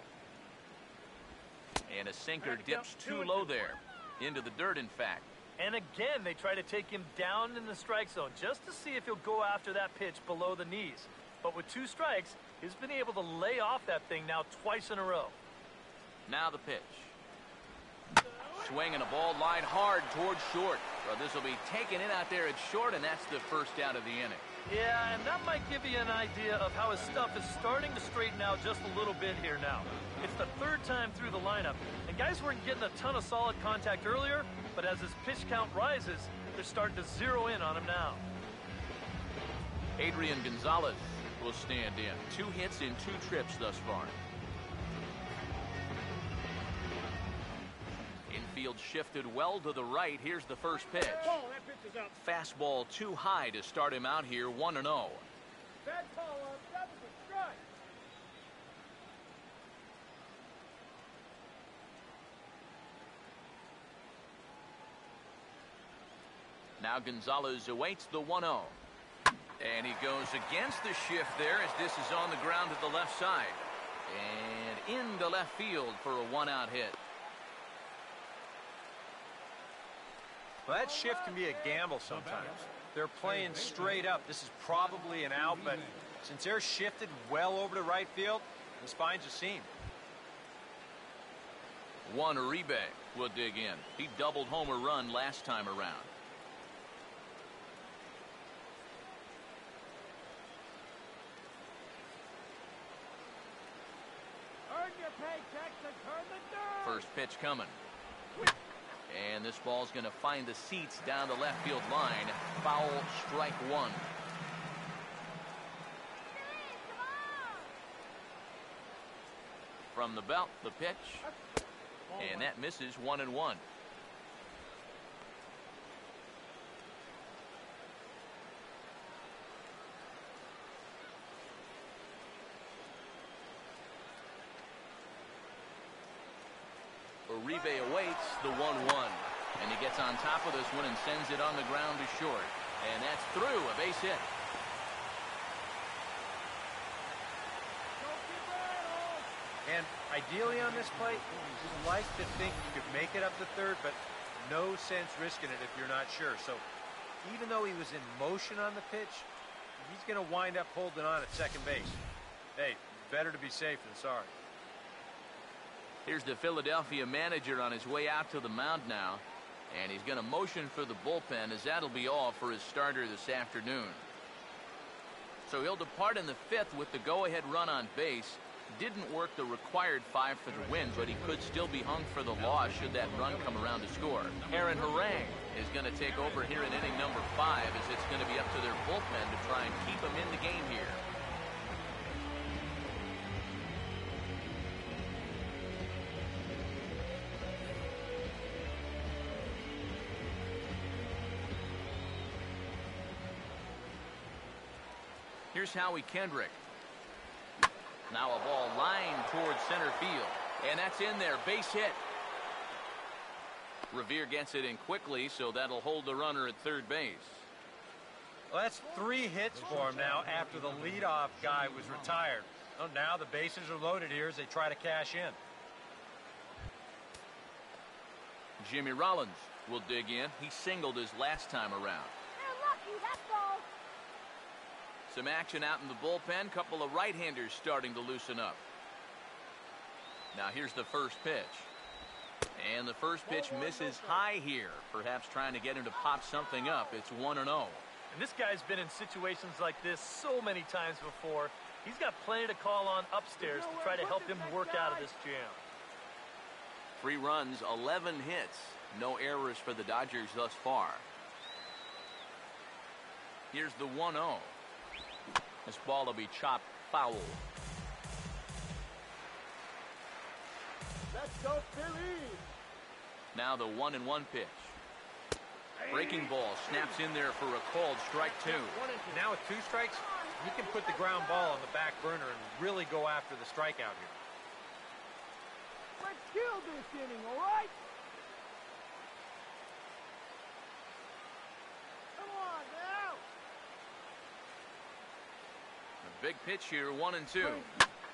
And a sinker dips too low there. Into the dirt, in fact. And again, they try to take him down in the strike zone just to see if he'll go after that pitch below the knees. But with 2 strikes, he's been able to lay off that thing now twice in a row. Now the pitch. Swinging a ball line hard towards short. Well, this will be taking it out there at short, and that's the first out of the inning. Yeah, and that might give you an idea of how his stuff is starting to straighten out just a little bit here now. It's the 3rd time through the lineup, and guys weren't getting a ton of solid contact earlier, but as his pitch count rises, they're starting to zero in on him now. Adrian Gonzalez will stand in. 2 hits in 2 trips thus far. Infield shifted well to the right. Here's the first pitch. Fastball too high to start him out here. 1-0. Bad call up. That was a strike. Now Gonzalez awaits the 1-0. And he goes against the shift there as this is on the ground to the left side. And into left field for a 1-out hit. Well, that shift can be a gamble sometimes. They're playing straight up. This is probably an out, but since they're shifted well over to right field, this finds a seam. Juan Uribe will dig in. He doubled home a run last time around. Earn your paychecks and turn the dirt. First pitch coming. And this ball's going to find the seats down the left field line. Foul, strike 1. From the belt, the pitch. And that misses 1-1. Uribe awaits the 1-1. And he gets on top of this one and sends it on the ground to short. And that's through, a base hit. And ideally on this play, you'd like to think you could make it up to third, but no sense risking it if you're not sure. So even though he was in motion on the pitch, he's going to wind up holding on at second base. Hey, better to be safe than sorry. Here's the Philadelphia manager on his way out to the mound now. And he's going to motion for the bullpen, as that'll be all for his starter this afternoon. So he'll depart in the 5th with the go-ahead run on base. Didn't work the required 5 for the win, but he could still be hung for the loss should that run come around to score. Aaron Harang is going to take over here in inning number 5, as it's going to be up to their bullpen to try and keep him in the game here. Here's Howie Kendrick. Now a ball lined towards center field. And that's in there. Base hit. Revere gets it in quickly, so that'll hold the runner at third base. Well, that's 3 hits for him now after the leadoff guy was retired. Well, now the bases are loaded here as they try to cash in. Jimmy Rollins will dig in. He singled his last time around. They're lucky, that's all. Some action out in the bullpen. Couple of right-handers starting to loosen up. Now here's the first pitch. And the first pitch misses high here. Perhaps trying to get him to pop something up. It's 1-0. And this guy's been in situations like this so many times before. He's got plenty to call on upstairs to try to help him work out of this jam. 3 runs, 11 hits. No errors for the Dodgers thus far. Here's the 1-0. This ball will be chopped foul. Let's go, Phillies. Now the 1-1 pitch. Breaking ball snaps in there for a called strike 2. Now with 2 strikes, he can put the ground ball on the back burner and really go after the strikeout here. Let's kill this inning, all right? Come on now. A big pitch here, 1-2.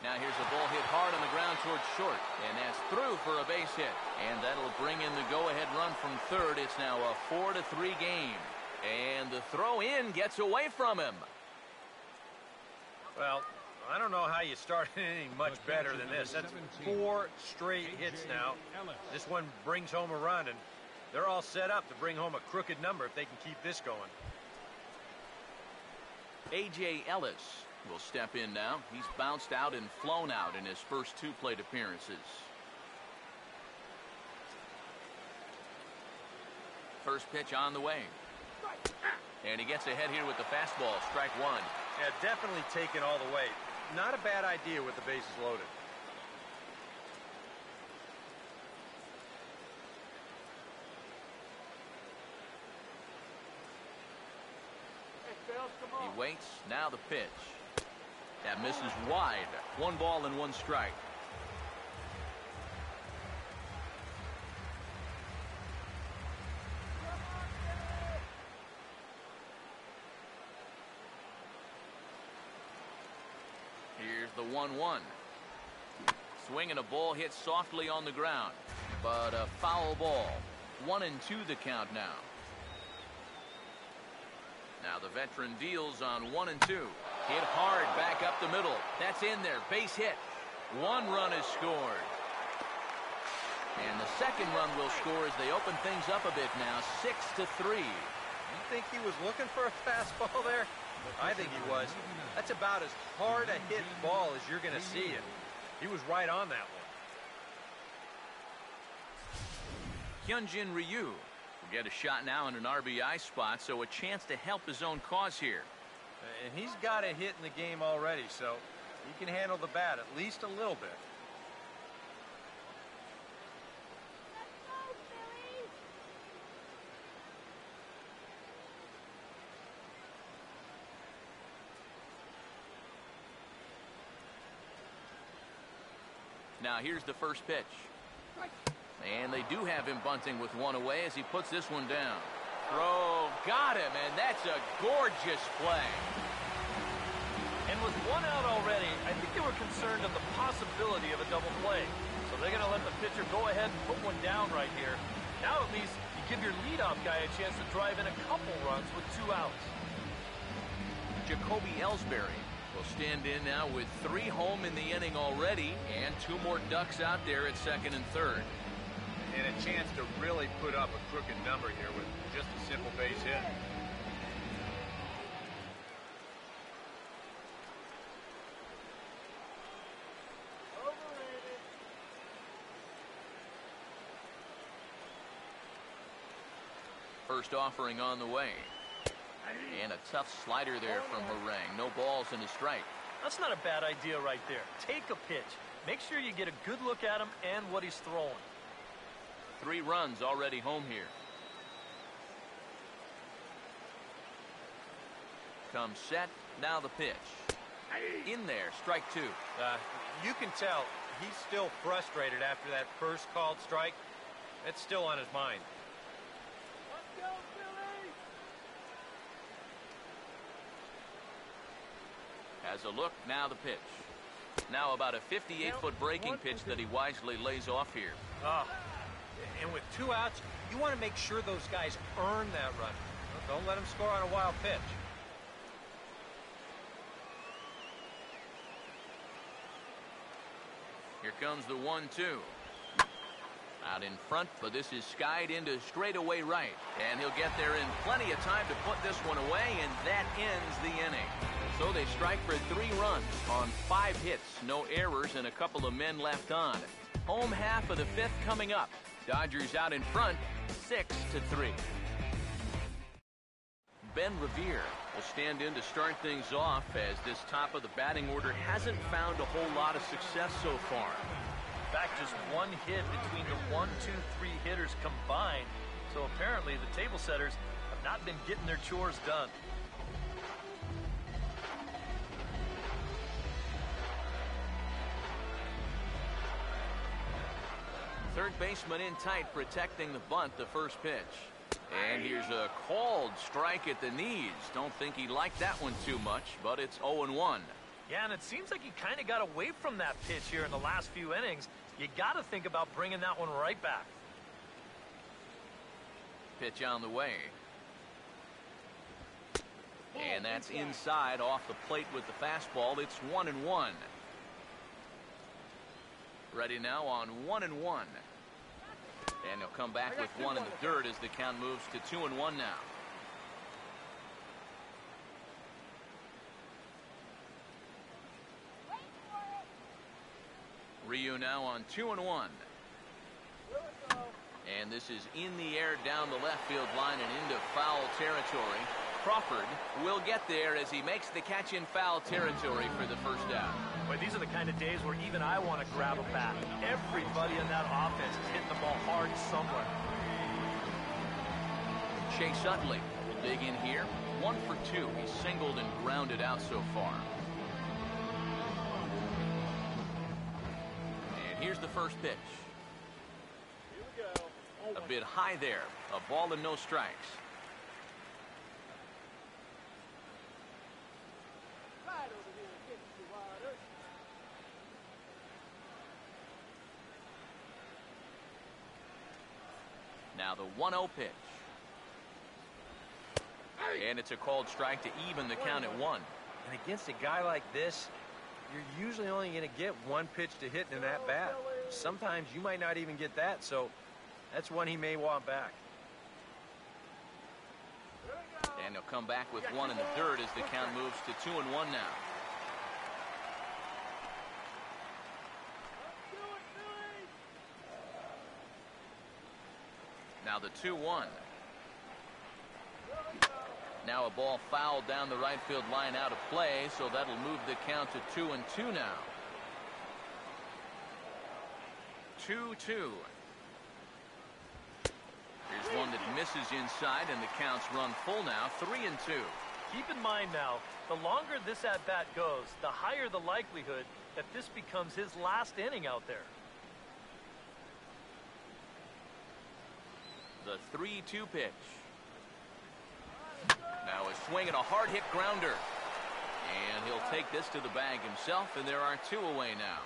Now here's a ball hit hard on the ground towards short. And that's through for a base hit. And that'll bring in the go-ahead run from third. It's now a 4-3 game. And the throw in gets away from him. Well, I don't know how you start anything much better than this. That's 4 straight hits now. This one brings home a run, and they're all set up to bring home a crooked number if they can keep this going. A.J. Ellis will step in now. He's bounced out and flown out in his first 2 plate appearances. First pitch on the way. And he gets ahead here with the fastball. Strike 1. Yeah, definitely taken all the way. Not a bad idea with the bases loaded. He waits. Now the pitch. That misses wide. 1 ball and 1 strike. Here's the 1-1. Swing and a ball hit softly on the ground. But a foul ball. 1-2 the count now. Now the veteran deals on 1-2. Hit hard back up the middle. That's in there. Base hit. 1 run is scored. And the second run will score as they open things up a bit now. 6-3. You think he was looking for a fastball there? I think he was. That's about as hard a hit ball as you're going to see, and he was right on that one. Hyunjin Ryu will get a shot now in an RBI spot, so a chance to help his own cause here. And he's got a hit in the game already, so he can handle the bat at least a little bit. Now here's the first pitch. And they do have him bunting with one away as he puts this one down. Throw, got him, and that's a gorgeous play. And with one out already, I think they were concerned of the possibility of a double play. So they're going to let the pitcher go ahead and put one down right here. Now at least you give your leadoff guy a chance to drive in a couple runs with 2 outs. Jacoby Ellsbury will stand in now with 3 home in the inning already and 2 more ducks out there at second and third. And a chance to really put up a crooked number here with just a simple base hit. First offering on the way. And a tough slider there from Harang. No balls and a strike. That's not a bad idea right there. Take a pitch. Make sure you get a good look at him and what he's throwing. 3 runs already home here. Comes set. Now the pitch. In there. Strike 2. You can tell he's still frustrated after that first called strike. It's still on his mind. Let's go, Phillies! Has a look. Now the pitch. Now about a 58-foot breaking pitch that he wisely lays off here. And with 2 outs, you want to make sure those guys earn that run. Don't let them score on a wild pitch. Here comes the 1-2. Out in front, but this is skied into straightaway right. And he'll get there in plenty of time to put this one away, and that ends the inning. So they strike for 3 runs on 5 hits, no errors, and a couple of men left on. Home half of the 5th coming up. Dodgers out in front, 6-3. Ben Revere will stand in to start things off as this top of the batting order hasn't found a whole lot of success so far. In fact, just 1 hit between the 1, 2, 3 hitters combined. So apparently the table setters have not been getting their chores done. Third baseman in tight, protecting the bunt, the first pitch. And here's a called strike at the knees. Don't think he liked that one too much, but it's 0-1. Yeah, and it seems like he kind of got away from that pitch here in the last few innings. You got to think about bringing that one right back. Pitch on the way. And that's inside off the plate with the fastball. It's 1-1. Ready now on 1-1. And he'll come back with 1 in the dirt as the count moves to 2-1 now. Ryu now on 2-1. And this is in the air down the left field line and into foul territory. Crawford will get there as he makes the catch in foul territory for the first out. Boy, these are the kind of days where even I want to grab a bat. Everybody in that offense is hitting the ball hard somewhere. Chase Utley will dig in here. 1 for 2. He's singled and grounded out so far. And here's the first pitch. Here we go. A bit high there. A ball and no strikes. Right over here against the water. Now the 1-0 pitch. And it's a called strike to even the count at 1. And against a guy like this, you're usually only going to get 1 pitch to hit in that bat. Sometimes you might not even get that, so that's one he may want back. And he'll come back with 1 in the dirt as the count moves to 2-1 now. Do it, Phillies! Now the 2-1. Now a ball fouled down the right field line out of play, so that'll move the count to 2-2 now. 2-2. Here's one that misses inside, and the count's run full now, 3-2. Keep in mind now, the longer this at-bat goes, the higher the likelihood that this becomes his last inning out there. The 3-2 pitch. Now a swing and a hard hit grounder. And he'll take this to the bag himself, and there are 2 away now.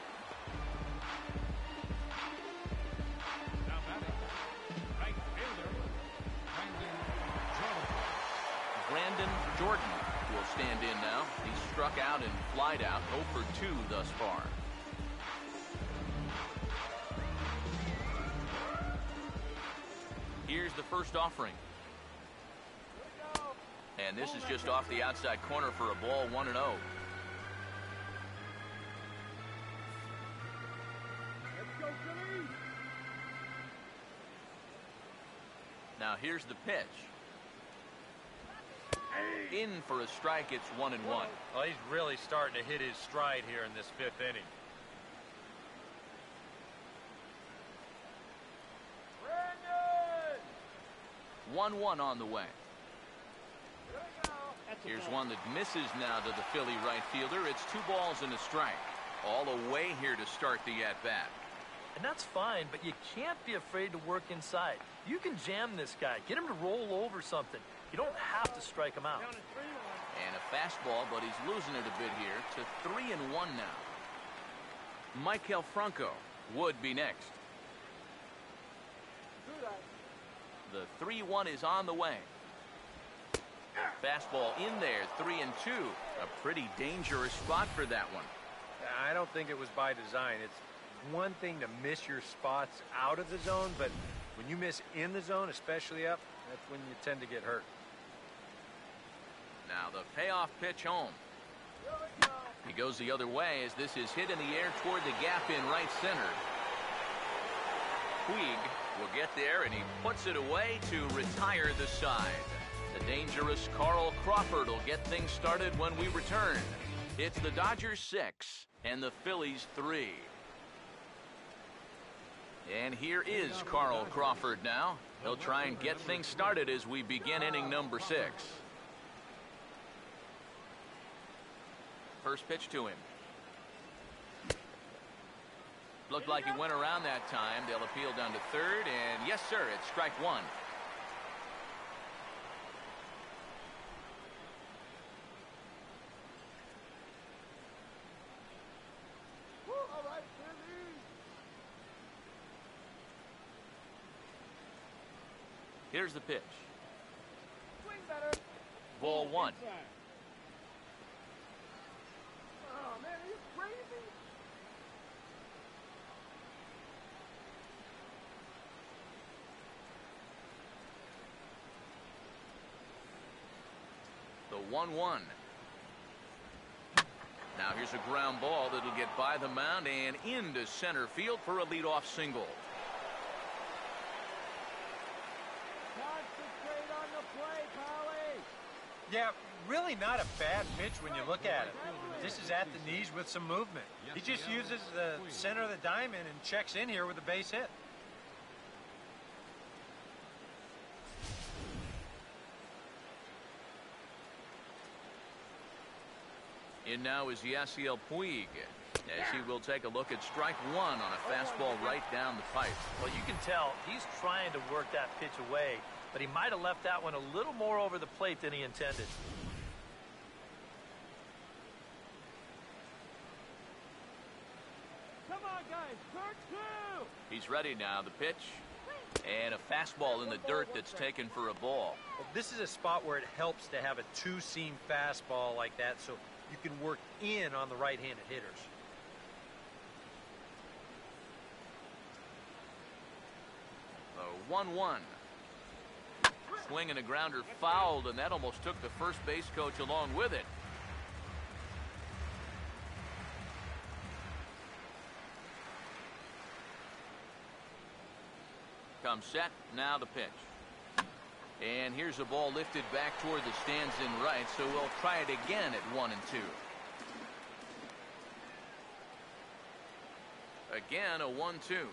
Now batting, right fielder, Brandon Jordan will stand in now. He's struck out and flied out, 0 for 2 thus far. Here's the first offering. And this is just off the outside corner for a ball, 1-0. 'Now here's the pitch. In for a strike, it's 1-1. Well, he's really starting to hit his stride here in this 5th inning. 1-1 on the way. Here's one that misses now to the Philly right fielder. It's 2 balls and a strike. All away here to start the at-bat. And that's fine, but you can't be afraid to work inside. You can jam this guy. Get him to roll over something. You don't have to strike him out. And a fastball, but he's losing it a bit here to 3-1 now. Michael Franco would be next. The 3-1 is on the way. Fastball in there, 3-2. A pretty dangerous spot for that one. I don't think it was by design. It's one thing to miss your spots out of the zone, but when you miss in the zone, especially up, that's when you tend to get hurt. Now the payoff pitch home. He goes the other way as this is hit in the air toward the gap in right center. Puig will get there, and he puts it away to retire the side. The dangerous Carl Crawford will get things started when we return. It's the Dodgers 6 and the Phillies 3. And here is Carl Crawford now. He'll try and get things started as we begin inning number 6. First pitch to him. Looked like he went around that time. They'll appeal down to third, and yes, sir, it's strike 1. Here's the pitch. Ball 1. Oh, man, are you crazy? The 1-1. Now here's a ground ball that'll get by the mound and into center field for a leadoff single. Concentrate on the play, Polly. Yeah, really not a bad pitch when you look at it. This is at the knees with some movement. He just uses the center of the diamond and checks in here with a base hit. In now is Yasiel Puig, as he will take a look at strike 1 on a fastball right down the pipe. Well, you can tell he's trying to work that pitch away, but he might have left that one a little more over the plate than he intended. Come on, guys. Turn 2. He's ready now. The pitch. And a fastball in the dirt that's taken for a ball. Well, this is a spot where it helps to have a 2-seam fastball like that, so you can work in on the right-handed hitters. The 1-1. Swing and a grounder fouled, and that almost took the first base coach along with it. Comes set, now the pitch. And here's a ball lifted back toward the stands in right, so we'll try it again at 1-2. Again, a 1-2.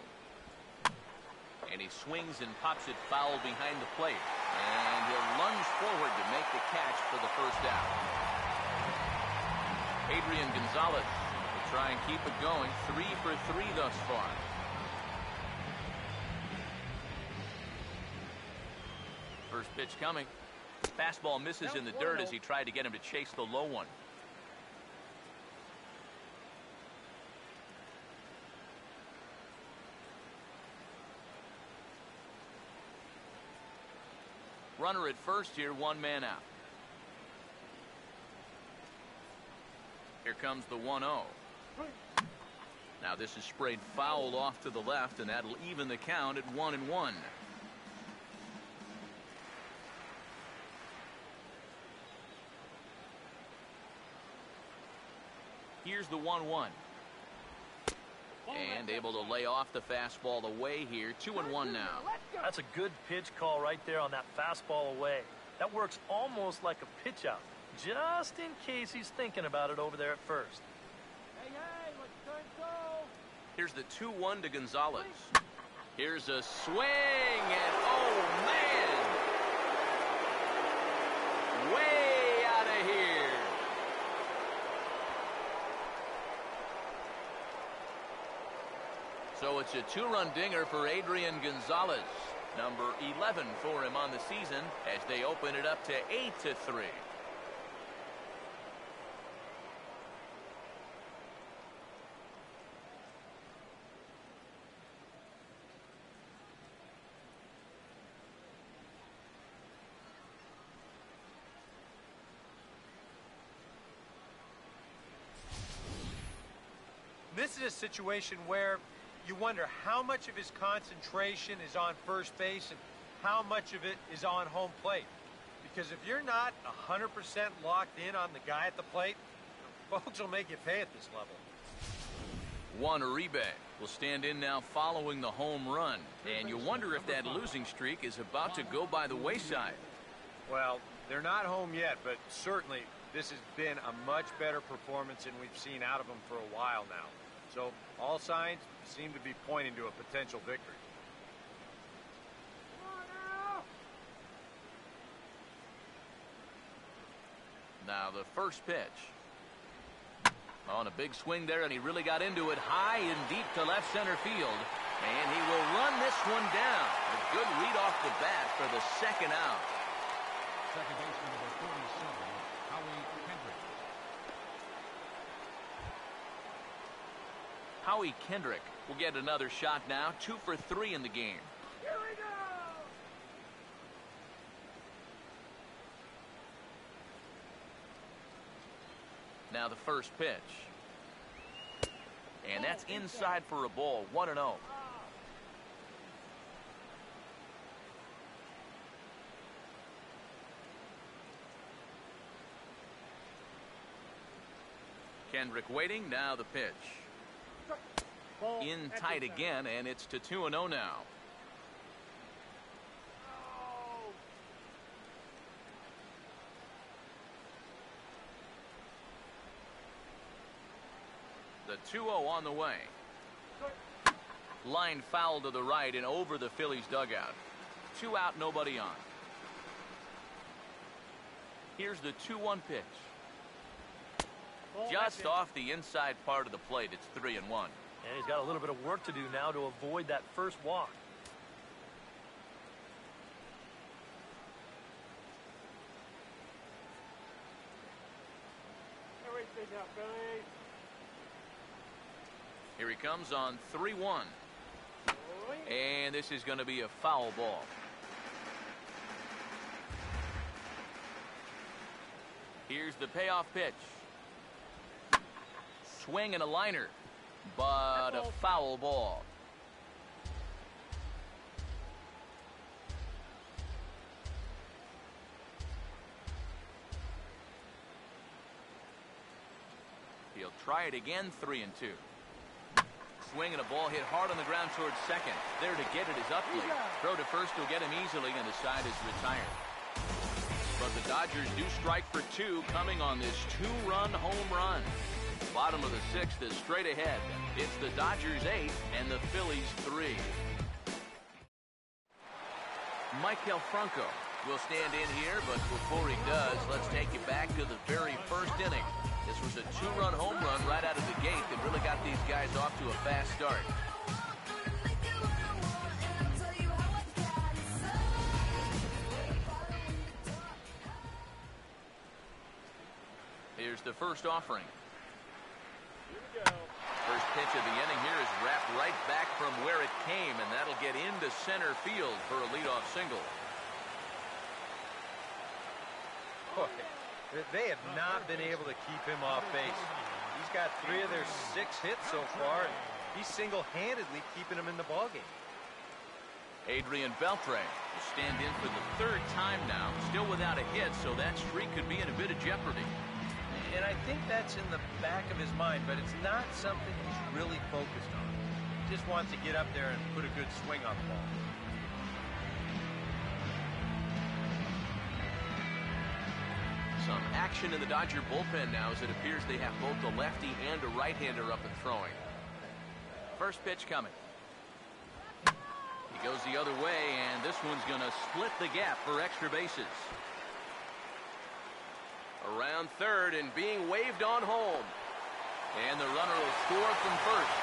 And he swings and pops it foul behind the plate. And he'll lunge forward to make the catch for the first out. Adrian Gonzalez will try and keep it going. 3 for 3 thus far. First pitch coming. Fastball misses in the dirt as he tried to get him to chase the low one. Runner at first here, 1 man out. Here comes the 1-0. Now this is sprayed foul off to the left, and that'll even the count at 1-1. Here's the 1-1. And able to lay off the fastball away here. 2-1 now. That's a good pitch call right there on that fastball away. That works almost like a pitch out, just in case he's thinking about it over there at first. Hey, let's turn go. Here's the 2-1 to Gonzalez. Here's a swing, and oh man! Way out of here. So it's a 2-run dinger for Adrian Gonzalez. Number 11 for him on the season as they open it up to 8-3. This is a situation where you wonder how much of his concentration is on first base and how much of it is on home plate. Because if you're not 100% locked in on the guy at the plate, folks will make you pay at this level. Juan Uribe will stand in now following the home run. And you wonder if that losing streak is about to go by the wayside. Well, they're not home yet, but certainly this has been a much better performance than we've seen out of them for a while now. So all signs seem to be pointing to a potential victory. Now the first pitch. On a big swing there, and he really got into it high and deep to left center field. And he will run this one down. A good read off the bat for the second out. Second baseman number 47, Howie Kendrick. Howie Kendrick will get another shot now. 2 for 3 in the game. Here we go. Now the first pitch. And that's inside for a ball. 1-0. Kendrick waiting. Now the pitch. In tight again, and it's to 2-0 now. The 2-0 on the way. Line foul to the right and over the Phillies dugout. 2 out, nobody on. Here's the 2-1 pitch. Just off the inside part of the plate. It's 3-1. And he's got a little bit of work to do now to avoid that first walk. Here he comes on 3-1. And this is going to be a foul ball. Here's the payoff pitch. Swing and a liner, but a foul ball. He'll try it again. 3-2. Swing and a ball hit hard on the ground towards second. There to get it is Utley. Throw to first will get him easily, and the side is retired. But the Dodgers do strike for 2 coming on this 2-run home run. Bottom of the 6th is straight ahead. It's the Dodgers 8 and the Phillies 3. Michael Franco will stand in here, but before he does, let's take you back to the very first inning. This was a 2-run home run right out of the gate that really got these guys off to a fast start. Here's the first offering. First pitch of the inning here is wrapped right back from where it came, and that'll get into center field for a leadoff single. Boy, they have not been able to keep him off base. He's got 3 of their 6 hits so far, and he's single-handedly keeping them in the ballgame. Adrian Beltre will stand in for the 3rd time now, still without a hit, so that streak could be in a bit of jeopardy. And I think that's in the back of his mind, but it's not something he's really focused on. He just wants to get up there and put a good swing on the ball. Some action in the Dodger bullpen now, as it appears they have both a lefty and a right-hander up and throwing. First pitch coming. He goes the other way, and this one's going to split the gap for extra bases. Around third and being waved on home. And the runner will score from first.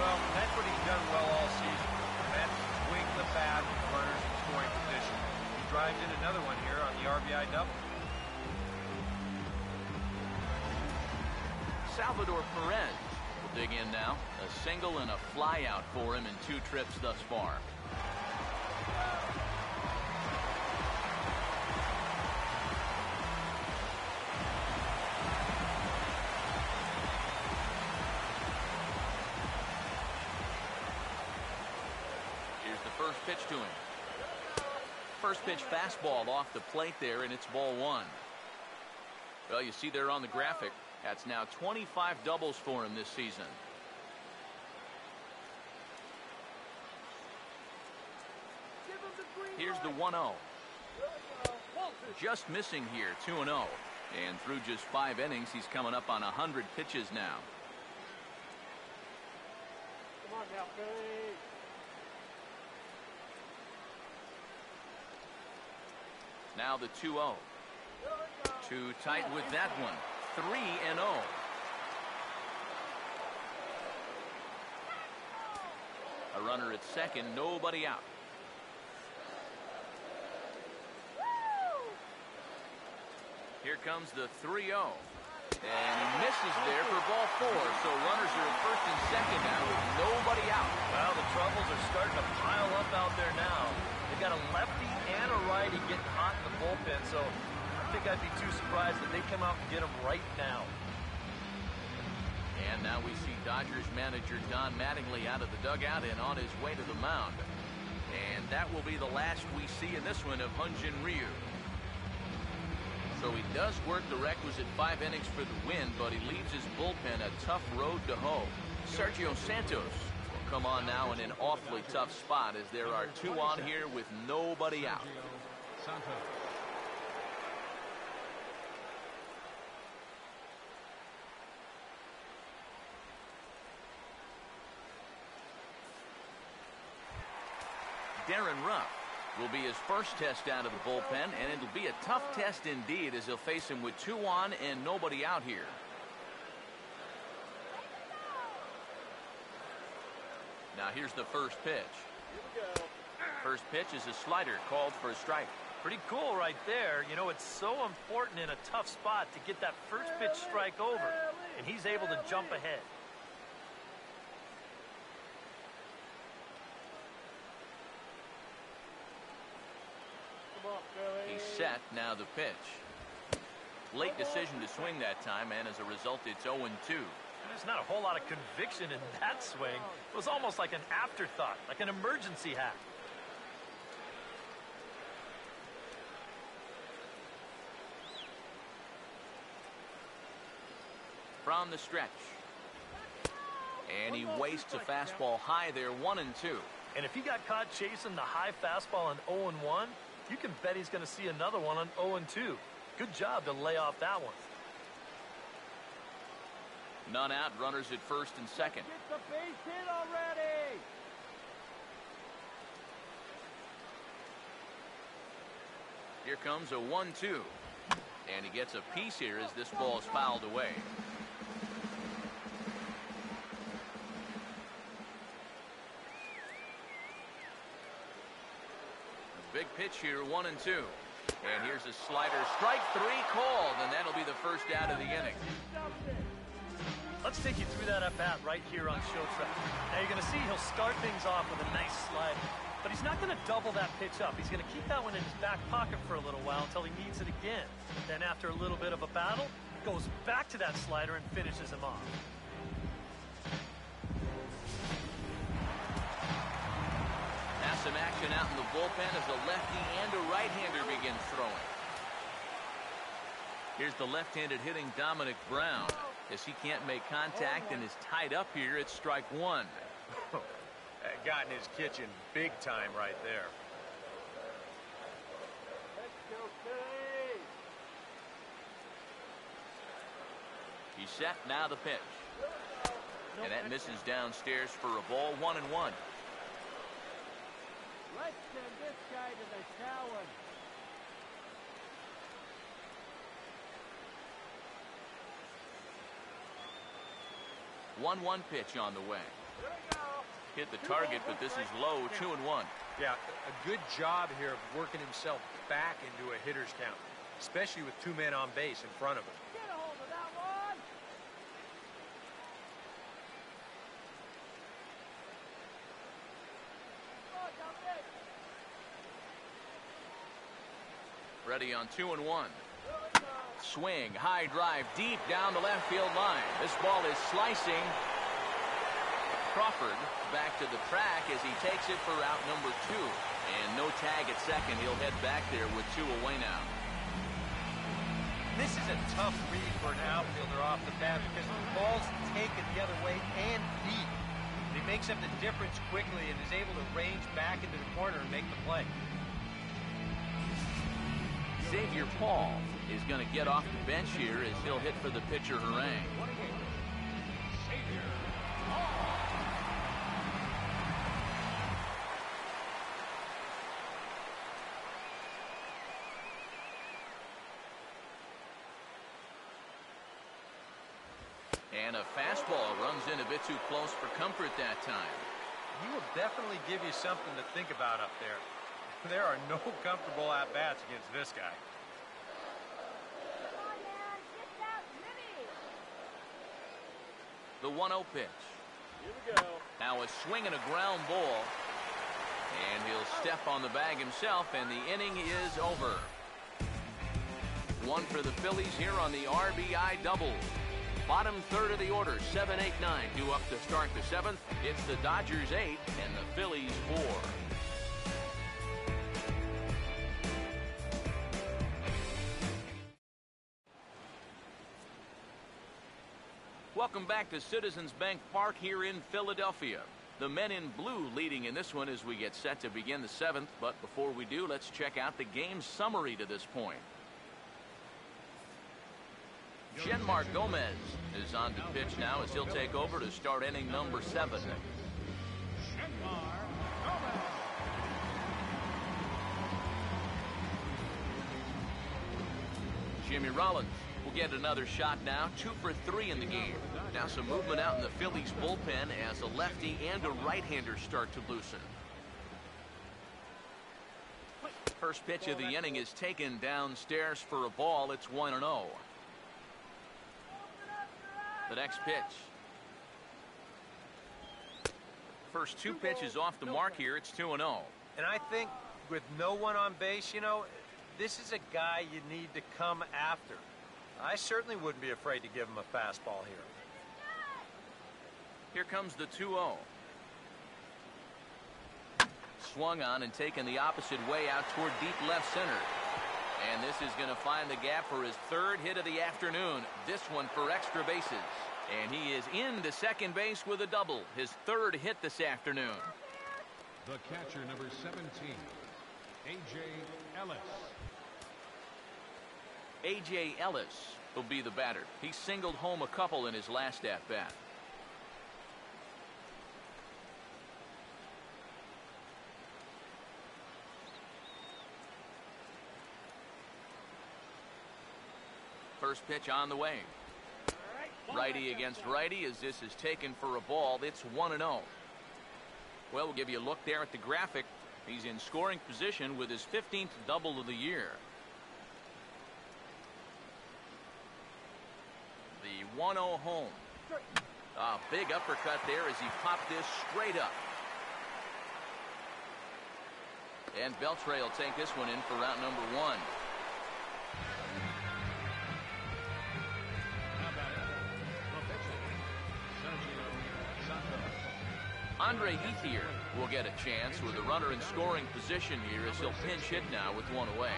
Well, that's what he's done well all season. That swing the bat with runners in scoring position. He drives in another one here on the RBI double. Salvador Perez will dig in now. A single and a fly out for him in 2 trips thus far. First pitch to him. First pitch fastball off the plate there, and it's ball 1. Well, you see there on the graphic, that's now 25 doubles for him this season. Here's the 1-0. Just missing here, 2-0. And through just 5 innings, he's coming up on 100 pitches now. Come on now, Phillies. Now the 2-0. Too tight with that one. 3-0. A runner at second, nobody out. Here comes the 3-0. And he misses there for ball 4. So runners are at first and second now with nobody out. Well, the troubles are starting to pile up out there now. They've got a lefty and a righty getting hot in the bullpen, so I think I'd be too surprised if they come out and get him right now. And now we see Dodgers manager Don Mattingly out of the dugout and on his way to the mound. And that will be the last we see in this one of Hyun-Jin Ryu. So he does work the requisite 5 innings for the win, but he leaves his bullpen a tough road to hoe. Sergio Santos will come on now in an awfully tough spot as there are 2 on here with nobody out. Santos. Darren Ruff will be his first test out of the bullpen, and it'll be a tough test indeed as he'll face him with 2 on and nobody out here. Now here's the first pitch. First pitch is a slider called for a strike. Pretty cool right there. You know, it's so important in a tough spot to get that first pitch strike over, and he's able to jump ahead. He's set, now the pitch. Late decision to swing that time, and as a result, it's 0-2. There's not a whole lot of conviction in that swing. It was almost like an afterthought, like an emergency hack. From the stretch. And he wastes a fastball high there, 1-2. And if he got caught chasing the high fastball on 0-1, you can bet he's going to see another one on 0-2. Good job to lay off that one. None out, runners at first and second. Get the base hit already. Here comes a 1-2. And he gets a piece here as this ball is fouled away. Big pitch here, 1-2. And here's a slider. Strike 3 called, and that'll be the first out of the inning. Let's take you through that at-bat right here on Show Track. Now you're going to see he'll start things off with a nice slider. But he's not going to double that pitch up. He's going to keep that one in his back pocket for a little while until he needs it again. Then after a little bit of a battle, goes back to that slider and finishes him off. Now some action out in the bullpen as a lefty and a right-hander begin throwing. Here's the left-handed hitting Dominic Brown. As he can't make contact and is tied up here, it's strike 1. That got in his kitchen big time right there. He's set, now the pitch. And that misses downstairs for a ball, 1-1. Let's send this guy to the shower. 1-1 pitch on the way. Hit the target, but this is low, 2-1. Yeah, a good job here of working himself back into a hitter's count, especially with 2 men on base in front of him. Get a hold of that one. Oh, Dominic. Ready on 2-1. Swing, high drive, deep down the left field line. This ball is slicing. Crawford back to the track as he takes it for out number 2. And no tag at second. He'll head back there with 2 away now. This is a tough read for an outfielder off the bat because the ball's taken the other way and deep. He makes up the difference quickly and is able to range back into the corner and make the play. Xavier Paul is going to get off the bench here as he'll hit for the pitcher Harang. And a fastball runs in a bit too close for comfort that time. He will definitely give you something to think about up there. There are no comfortable at-bats against this guy. Come on, man. Get that Libby. The 1-0 pitch. Here we go. Now a swing and a ground ball. And he'll step on the bag himself, and the inning is over. 1 for the Phillies here on the RBI double. Bottom third of the order, 7, 8, 9, due up to start the 7th. It's the Dodgers 8 and the Phillies 4. Welcome back to Citizens Bank Park here in Philadelphia. The men in blue leading in this one as we get set to begin the 7th. But before we do, let's check out the game summary to this point. Shenmar Gomez is on to pitch now as he'll take over to start inning number 7. Jimmy Rollins will get another shot now, 2 for 3 in the game. Now some movement out in the Phillies bullpen as a lefty and a right-hander start to loosen. First pitch of the inning is taken downstairs for a ball. It's 1-0. The next pitch. First 2 pitches off the mark here. It's 2-0. And I think with no one on base, you know, this is a guy you need to come after. I certainly wouldn't be afraid to give him a fastball here. Here comes the 2-0. Swung on and taken the opposite way out toward deep left center. And this is going to find the gap for his 3rd hit of the afternoon. This one for extra bases. And he is into second base with a double. His 3rd hit this afternoon. The catcher, number 17, A.J. Ellis. A.J. Ellis will be the batter. He singled home a couple in his last at-bat. First pitch on the way. Righty against righty as this is taken for a ball. It's 1-0. Well, we'll give you a look there at the graphic. He's in scoring position with his 15th double of the year. The 1-0 home. A big uppercut there as he popped this straight up. And Beltre will take this one in for route number 1. Andre Ethier will get a chance with a runner in scoring position here as he'll pinch hit now with one away.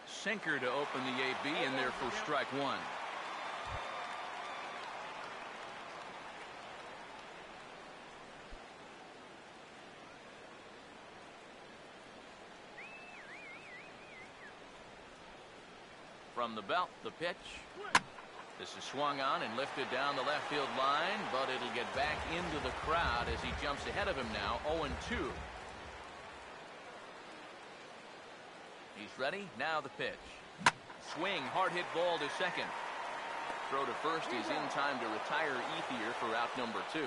Sinker to open the AB in there for strike 1. From the belt, the pitch. This is swung on and lifted down the left field line, but it'll get back into the crowd as he jumps ahead of him now, 0-2. He's ready. Now the pitch. Swing, hard hit ball to second. Throw to first is in time to retire Ethier for out number 2.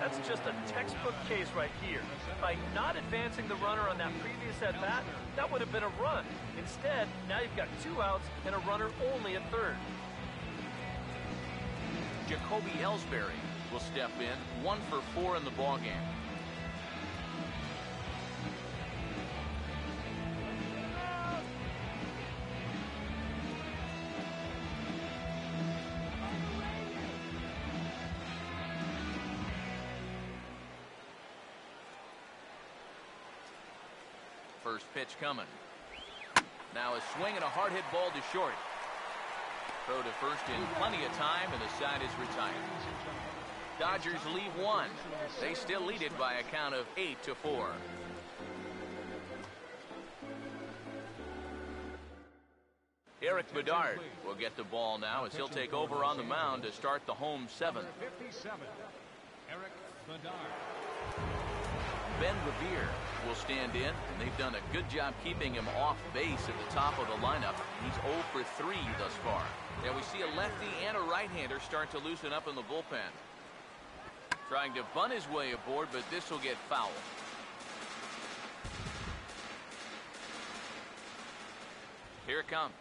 That's just a textbook case right here. By not advancing the runner on that previous at-bat, that would have been a run. Instead, now you've got 2 outs and a runner only at third. Jacoby Ellsbury will step in, 1 for 4 in the ballgame. First pitch coming. Now a swing and a hard hit ball to short. Throw to first in plenty of time, and the side is retired. Dodgers leave 1. They still lead it by a count of 8-4. Eric Bedard will get the ball now as he'll take over on the mound to start the home 7th. 57, Eric Bedard. Ben Revere will stand in, and they've done a good job keeping him off base at the top of the lineup. He's 0 for 3 thus far. Now we see a lefty and a right-hander start to loosen up in the bullpen. Trying to bunt his way aboard, but this will get foul. Here it comes.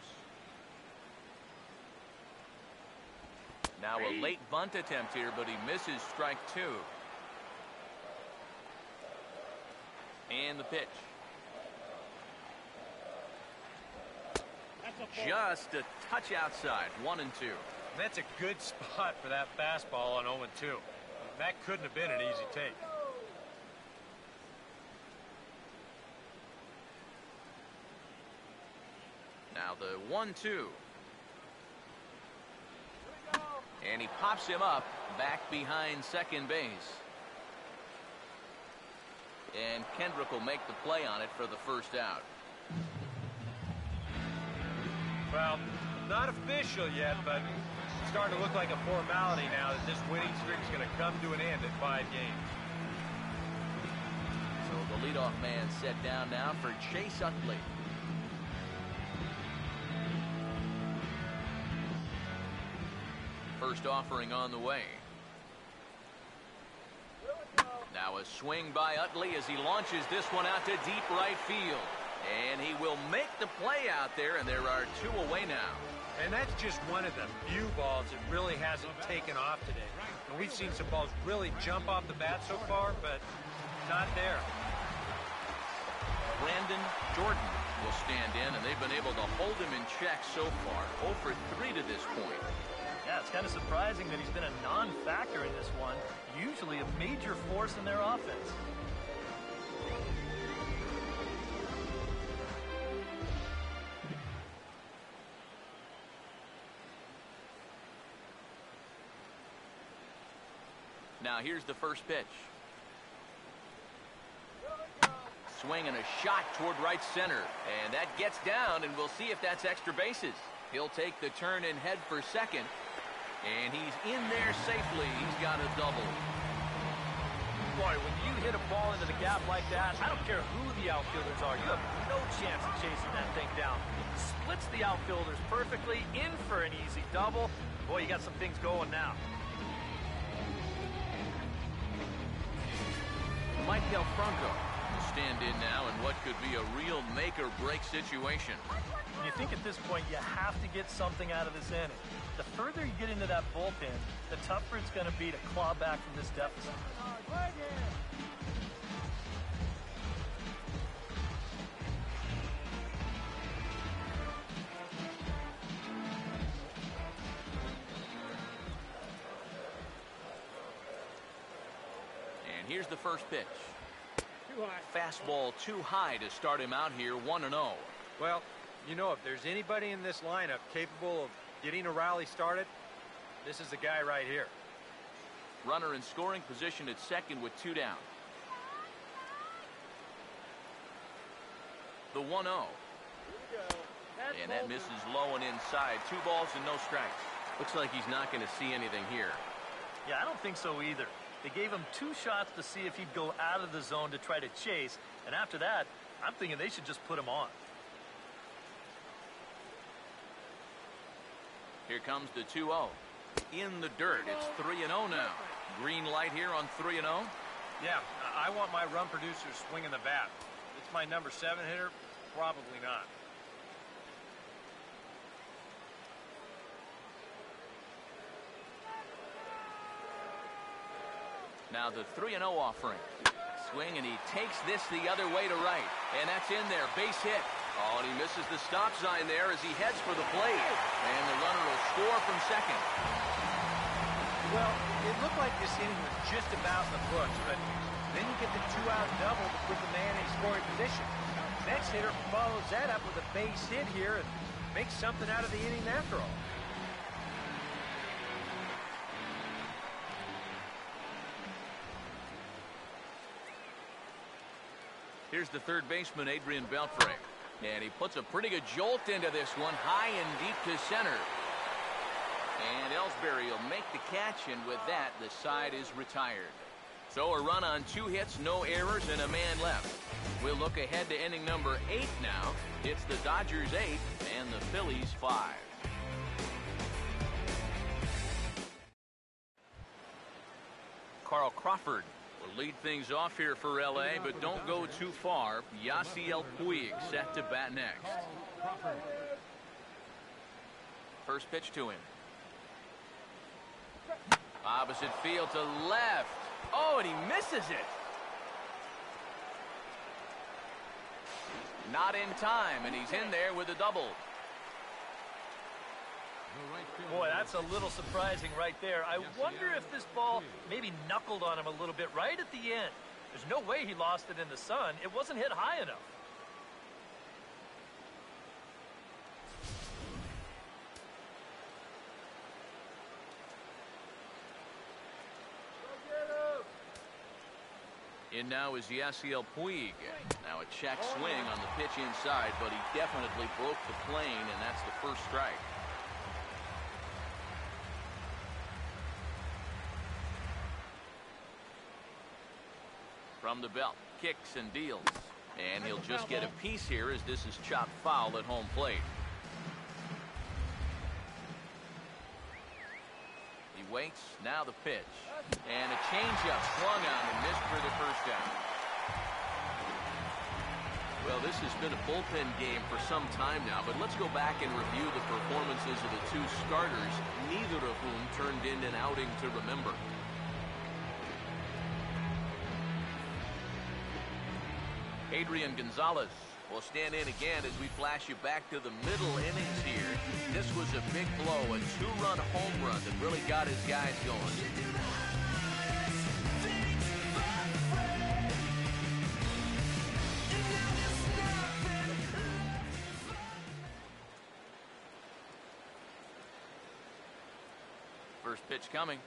Now a late bunt attempt here, but he misses strike 2. And the pitch. Just a touch outside, 1-2. That's a good spot for that fastball on 0-2. That couldn't have been an easy take. Now the 1-2. And he pops him up back behind second base. And Kendrick will make the play on it for the first out. Well, not official yet, but it's starting to look like a formality now that this winning streak is going to come to an end at 5 games. So the leadoff man set down now for Chase Utley. First offering on the way. Now a swing by Utley as he launches this one out to deep right field. And he will make the play out there, and there are 2 away now. And that's just one of the few balls that really hasn't taken off today. And we've seen some balls really jump off the bat so far, but not there. Brandon Jordan will stand in, and they've been able to hold him in check so far. 0 for 3 to this point. Yeah, it's kind of surprising that he's been a non-factor in this one. Usually a major force in their offense. Now here's the first pitch. Swing and a shot toward right center. And that gets down, and we'll see if that's extra bases. He'll take the turn and head for second. And he's in there safely. He's got a double. Boy, when you hit a ball into the gap like that, I don't care who the outfielders are. You have no chance of chasing that thing down. Splits the outfielders perfectly, in for an easy double. Boy, you got some things going now. Michael Franco will stand in now in what could be a real make-or-break situation. And you think at this point you have to get something out of this inning. The further you get into that bullpen, the tougher it's going to be to claw back from this deficit. And here's the first pitch. Too high. Fastball too high to start him out here 1-0. Well, you know, if there's anybody in this lineup capable of getting a rally started, this is the guy right here. Runner in scoring position at second with 2 down. The 1-0. And that misses low and inside. 2 balls and no strikes. Looks like he's not going to see anything here. Yeah, I don't think so either. They gave him 2 shots to see if he'd go out of the zone to try to chase. And after that, I'm thinking they should just put him on. Here comes the 2-0. In the dirt. It's 3-0 now. Green light here on 3-0. Yeah, I want my run producer swinging the bat. It's my number 7 hitter. Probably not. Now the 3-0 offering. Swing, and he takes this the other way to right. And that's in there. Base hit. Oh, and he misses the stop sign there as he heads for the plate. And the runner will score from second. Well, it looked like this inning was just about in the books, but then you get the 2-out double to put the man in scoring position. Next hitter follows that up with a base hit here and makes something out of the inning after all. Here's the third baseman, Adrian Beltre. And he puts a pretty good jolt into this one, high and deep to center. And Ellsbury will make the catch, and with that, the side is retired. So a run on 2 hits, no errors, and a man left. We'll look ahead to inning number 8 now. It's the Dodgers 8 and the Phillies 5. Carl Crawford will lead things off here for L.A., but don't go too far. Yasiel Puig set to bat next. First pitch to him. Opposite field to left. Oh, and he misses it. Not in time, and he's in there with a double. Boy, that's a little surprising right there. I wonder if this ball maybe knuckled on him a little bit right at the end. There's no way he lost it in the sun. It wasn't hit high enough. In now is Yasiel Puig. Now a check swing on the pitch inside, but he definitely broke the plane, and that's the first strike. From the belt, kicks and deals. And he'll just get a piece here as this is chopped foul at home plate. He waits, now the pitch. And a changeup swung on and missed for the first down. Well, this has been a bullpen game for some time now, but let's go back and review the performances of the 2 starters, neither of whom turned in an outing to remember. Adrian Gonzalez will stand in again as we flash you back to the middle innings here. This was a big blow, a 2-run home run that really got his guys going. First pitch coming.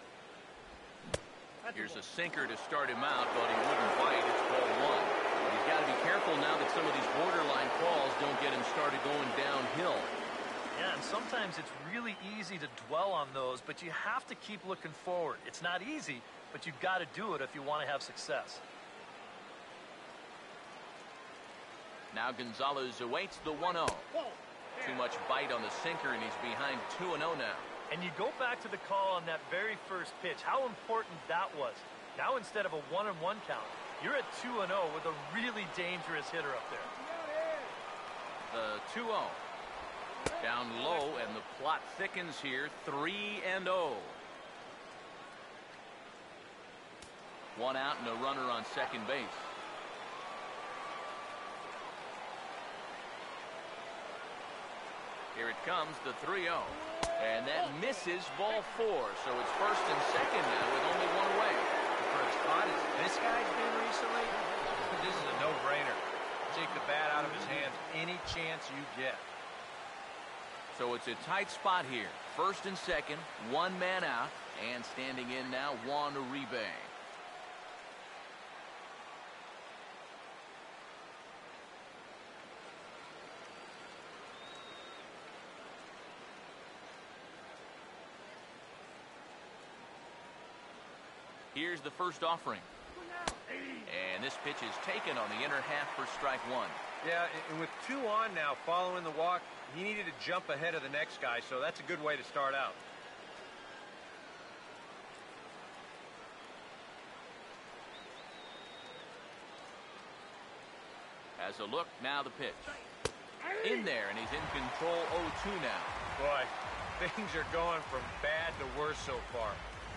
Here's a sinker to start him out, but he wouldn't bite. It's ball 1. He's got to be careful careful now that some of these borderline calls don't get him started going downhill. Yeah, and sometimes it's really easy to dwell on those, but you have to keep looking forward. It's not easy, but you've got to do it if you want to have success. Now Gonzalez awaits the 1-0. Too much bite on the sinker, and he's behind 2-0 now. And you go back to the call on that very first pitch, how important that was. Now instead of a 1-1 count, you're at 2-0 with a really dangerous hitter up there. The 2-0. Down low, and the plot thickens here. 3-0. One out and a runner on second base. Here it comes, the 3-0. And that misses ball 4. So it's first and second now with only one away. For as hot as this guy's been recently, this is a no-brainer. Take the bat out of his hands any chance you get. So it's a tight spot here. First and second, one man out, and standing in now, Juan Uribe. Here's the first offering. And this pitch is taken on the inner half for strike 1. Yeah, and with 2 on now following the walk, he needed to jump ahead of the next guy, so that's a good way to start out. As a look, now the pitch. In there, and he's in control 0-2 now. Boy, things are going from bad to worse so far.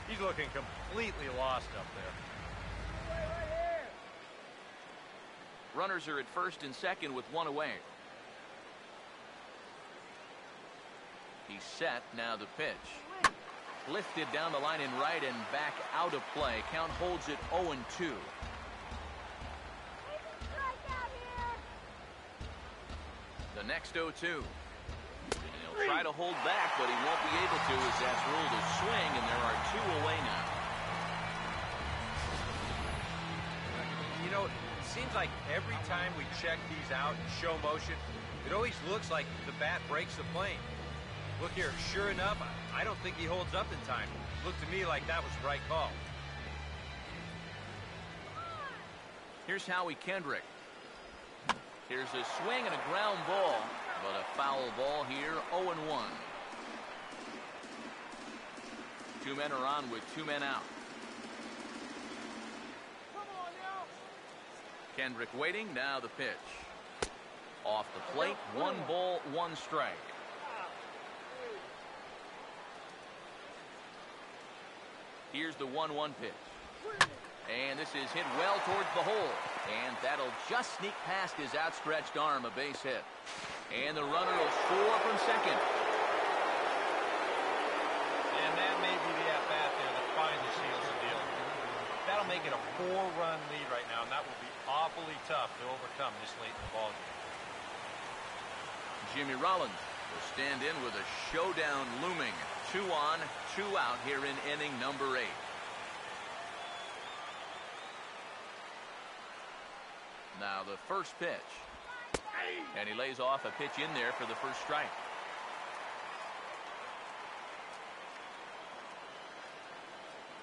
He's looking completely lost up there. Runners are at first and second with one away. He's set, now the pitch. Lifted down the line in right and back out of play. Count holds it 0-2. The next 0-2. And he'll try to hold back, but he won't be able to as that's ruled a swing, and there are 2 away now. You know, it seems like every time we check these out in show motion, it always looks like the bat breaks the plane. Look here, sure enough, I don't think he holds up in time. Looked to me like that was the right call. Here's Howie Kendrick. Here's a swing and a ground ball, but a foul ball here, 0-1. 2 men are on with 2 men out. Kendrick waiting, now the pitch. Off the plate, 1 ball, 1 strike. Here's the 1-1 pitch. And this is hit well towards the hole. And that'll just sneak past his outstretched arm, a base hit. And the runner will score from second. And that may be the at-bat there that finally seals the deal. That'll make it a 4-run lead right now, and that will be awfully tough to overcome this late in the ballgame. Jimmy Rollins will stand in with a showdown looming. 2 on, 2 out here in inning number 8. Now the first pitch. And he lays off a pitch in there for the first strike.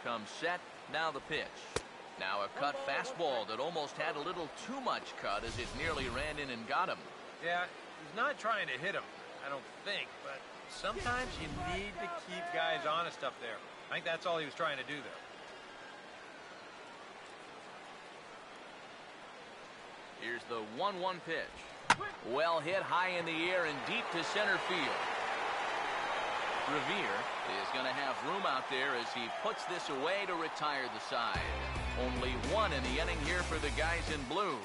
Comes set, now the pitch. Now a cut fastball that almost had a little too much cut as it nearly ran in and got him. Yeah, he's not trying to hit him, I don't think, but sometimes you need to keep guys honest up there. I think that's all he was trying to do there. Here's the 1-1 pitch. Well hit high in the air and deep to center field. Revere is going to have room out there as he puts this away to retire the side. Only 1 in the inning here for the guys in blue.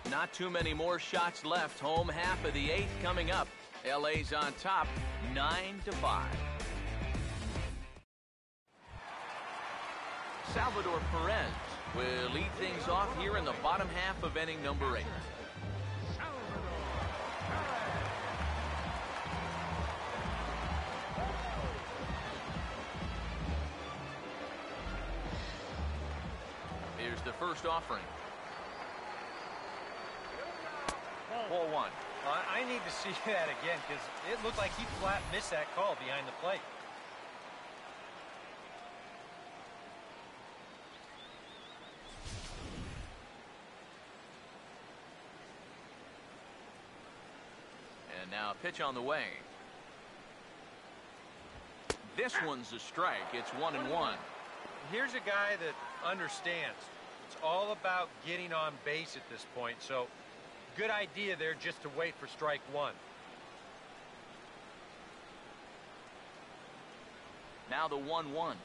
Not too many more shots left. Home half of the 8th coming up. LA's on top, 9-5. Salvador Perez will lead things off here in the bottom half of inning number 8. Here's the first offering. ball one. I need to see that again because it looked like he flat missed that call behind the plate. And now a pitch on the way. This one's a strike. It's 1-1. Here's a guy that understands. It's all about getting on base at this point. So good idea there just to wait for strike one. Now the 1-1.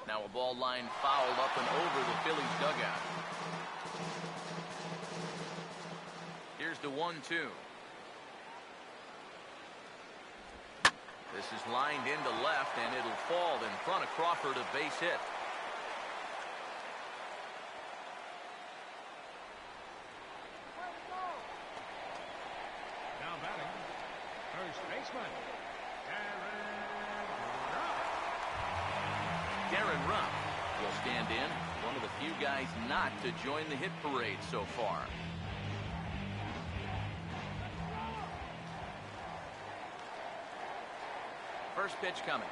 Now a ball line fouled up and over the Phillies dugout. Here's the 1-2. This is lined into left, and it'll fall in front of Crawford, a base hit. Now batting, first baseman, Darren Rupp will stand in, one of the few guys not to join the hit parade so far. First pitch coming.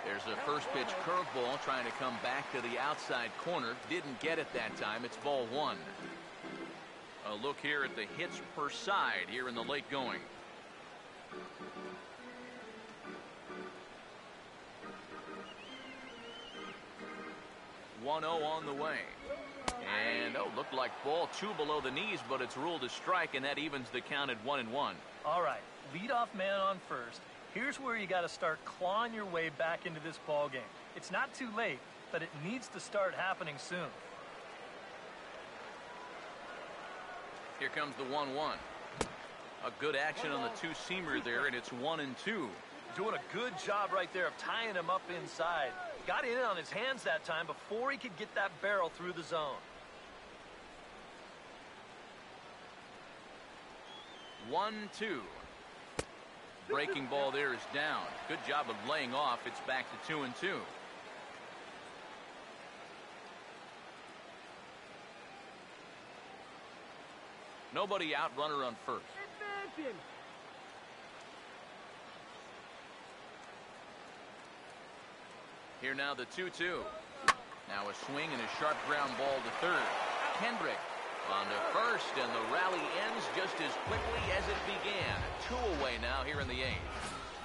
There's a first pitch curveball trying to come back to the outside corner. Didn't get it that time. It's ball one. A look here at the hits per side here in the late going. One-0 on the way. And looked like ball two below the knees, but it's ruled a strike, and that evens the count at 1-1. All right, leadoff man on first. Here's where you got to start clawing your way back into this ball game. It's not too late, but it needs to start happening soon. Here comes the 1-1. A good action on the two-seamer there, and it's 1-2. Doing a good job right there of tying him up inside. Got in on his hands that time before he could get that barrel through the zone. 1-2. Breaking ball there is down. Good job of laying off. It's back to 2-2. Nobody out, runner on first. Advancing. Here now the 2-2. Now a swing and a sharp ground ball to third. Kendrick on to first, and the rally ends just as quickly as it began. 2 away now here in the 8th.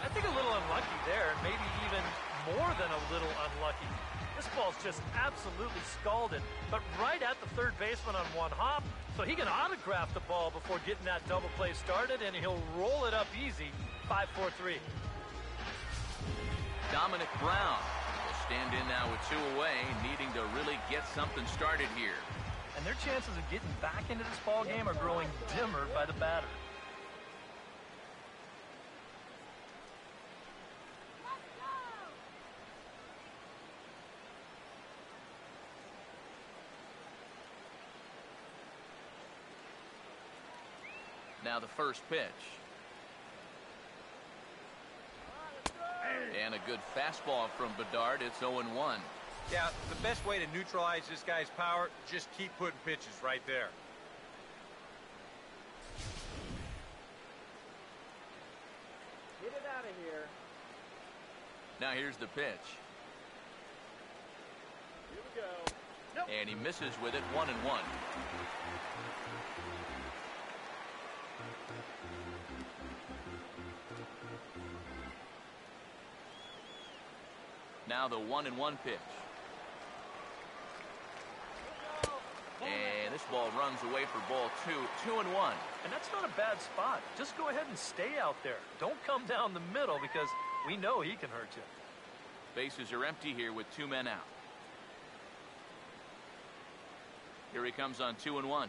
I think a little unlucky there, maybe even more than a little unlucky. This ball's just absolutely scalded, but right at the third baseman on one hop, so he can autograph the ball before getting that double play started, and he'll roll it up easy. 5-4-3. Dominic Brown will stand in now with 2 away, needing to really get something started here. And their chances of getting back into this ball game are growing dimmer by the batter. Now the first pitch. And a good fastball from Bedard. It's 0-1. Yeah, the best way to neutralize this guy's power, just keep putting pitches right there. Get it out of here. Now here's the pitch. Here we go. Nope. And he misses with it. 1-1. Now the 1-1 pitch. And this ball runs away for ball 2. 2-1. And that's not a bad spot. Just go ahead and stay out there. Don't come down the middle because we know he can hurt you. Bases are empty here with 2 men out. Here he comes on 2-1.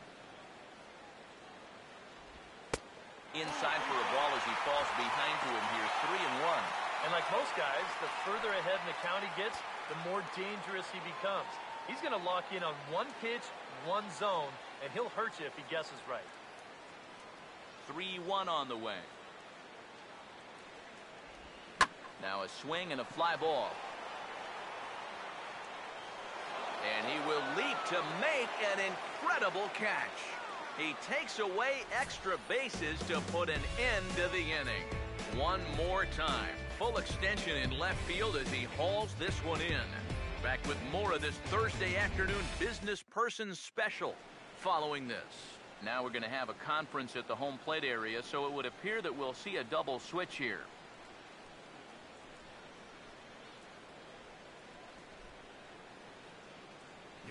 Inside for a ball as he falls behind to him here. 3-1. And like most guys, the further ahead in the count he gets, the more dangerous he becomes. He's going to lock in on one pitch, one zone, and he'll hurt you if he guesses right. 3-1 on the way. Now a swing and a fly ball. And he will leap to make an incredible catch. He takes away extra bases to put an end to the inning. One more time. Full extension in left field as he hauls this one in. Back with more of this Thursday afternoon Business Person Special following this. Now we're going to have a conference at the home plate area, so it would appear that we'll see a double switch here.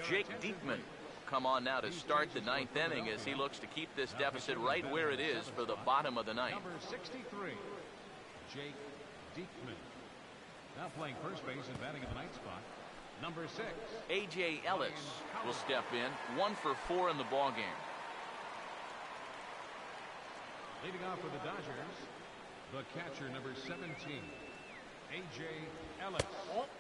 Jake Diekman come on now to start the ninth inning as he looks to keep this deficit right where it is for the bottom of the ninth. Number 63, Jake Diekman. Now playing first base and batting in the ninth spot. Number 6, A.J. Ellis will step in, 1 for 4 in the ball game. Leading off for the Dodgers, the catcher, number 17, A.J. Ellis.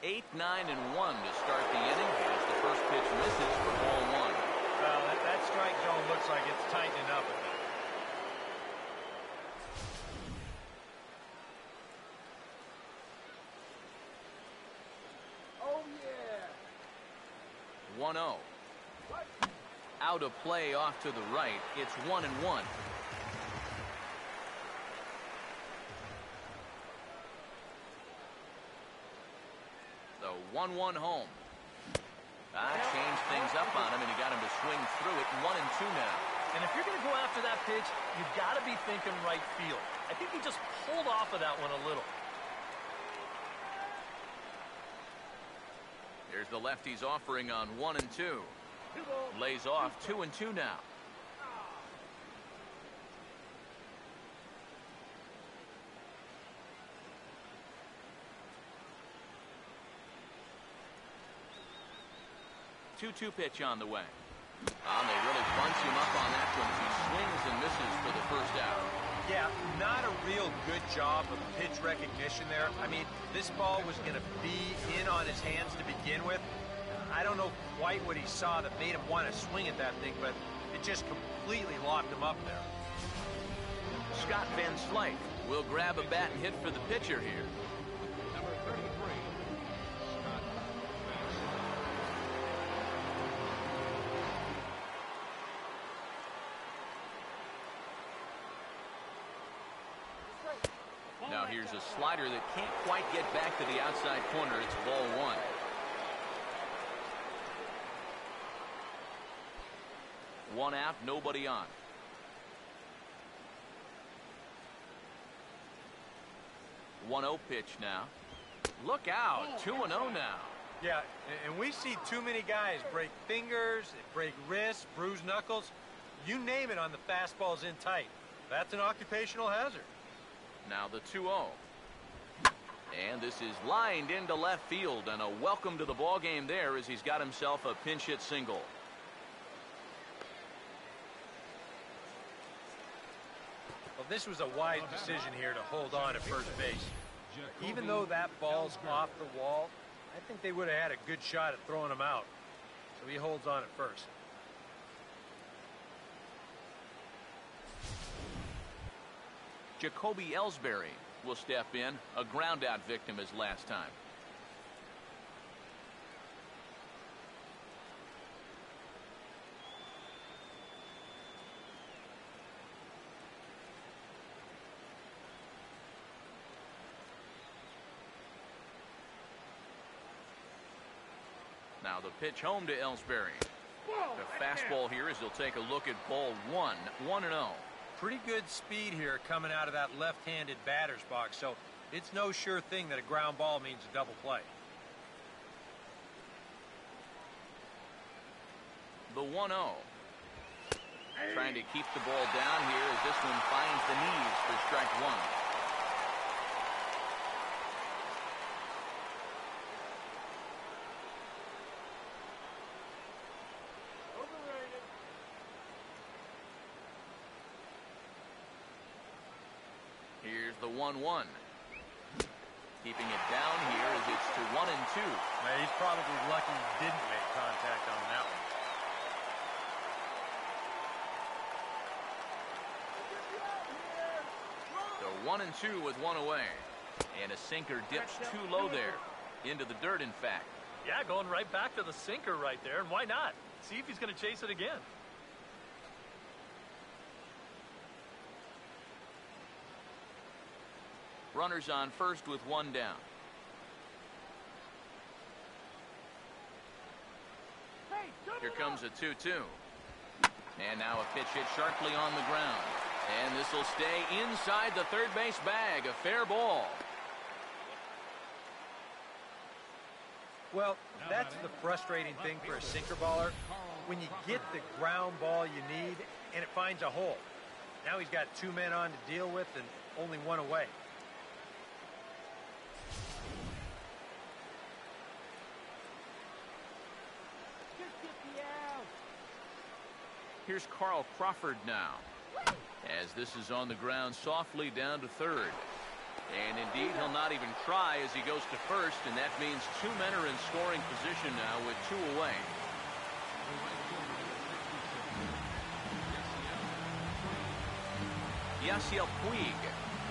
8, 9, and 1 to start the inning as the first pitch misses for ball 1. Well, that strike zone looks like it's tightening up a bit. Oh, yeah. 1-0. Out of play off to the right. It's 1-1. The 1-1 home. Changed things up on him, and he got him to swing through it. 1-2 now. And if you're going to go after that pitch, you've got to be thinking right field. I think he just pulled off of that one a little. Here's the lefty's offering on 1-2. Lays off 2-2 now. Two pitch on the way. And they really bunch him up on that one as he swings and misses for the first out. Yeah, not a real good job of pitch recognition there. I mean, this ball was going to be in on his hands to begin with. I don't know quite what he saw that made him want to swing at that thing, but it just completely locked him up there. Scott Van Slyke will grab a bat and hit for the pitcher here. Number 33, Scott Van Slyke. Now here's a slider that can't quite get back to the outside corner. It's ball 1. One out, nobody on. 1-0 pitch now. Look out, 2-0 now. Yeah, and we see too many guys break fingers, break wrists, bruise knuckles. You name it on the fastballs in tight. That's an occupational hazard. Now the 2-0. And this is lined into left field, and a welcome to the ball game there as he's got himself a pinch hit single. Well, this was a wise decision here to hold on at first base. Even though that ball's off the wall, I think they would have had a good shot at throwing him out. So he holds on at first. Jacoby Ellsbury will step in, a ground out victim as last time. Now the pitch home to Ellsbury. The fastball here as he'll take a look at ball 1, 1-0. Pretty good speed here coming out of that left-handed batter's box, so it's no sure thing that a ground ball means a double play. The 1-0. Trying to keep the ball down here as this one finds the knees for strike 1. Here's the 1-1. Keeping it down here as it's to 1-2. Now, he's probably lucky he didn't make contact on that one. So 1-2 with one away. And a sinker dips too low there. Into the dirt, in fact. Yeah, going right back to the sinker right there, and why not? See if he's going to chase it again. Runners on first with one down. Here comes a 2-2. And now a pitch hit sharply on the ground. And this will stay inside the third base bag. A fair ball. Well, that's the frustrating thing for a sinker baller. When you get the ground ball you need and it finds a hole. Now he's got 2 men on to deal with and only 1 away. Here's Carl Crawford now. As this is on the ground softly down to third. And indeed, he'll not even try as he goes to first, and that means 2 men are in scoring position now with 2 away. Yasiel Puig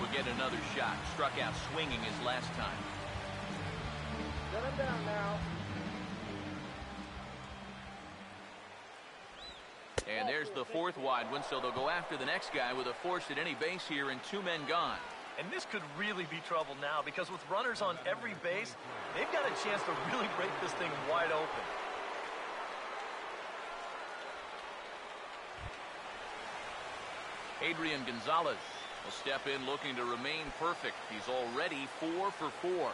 will get another shot. Struck out swinging his last time. Set him down now. And there's the 4th wide one, so they'll go after the next guy with a force at any base here and 2 men gone. And this could really be trouble now because with runners on every base, they've got a chance to really break this thing wide open. Adrian Gonzalez will step in looking to remain perfect. He's already 4 for 4.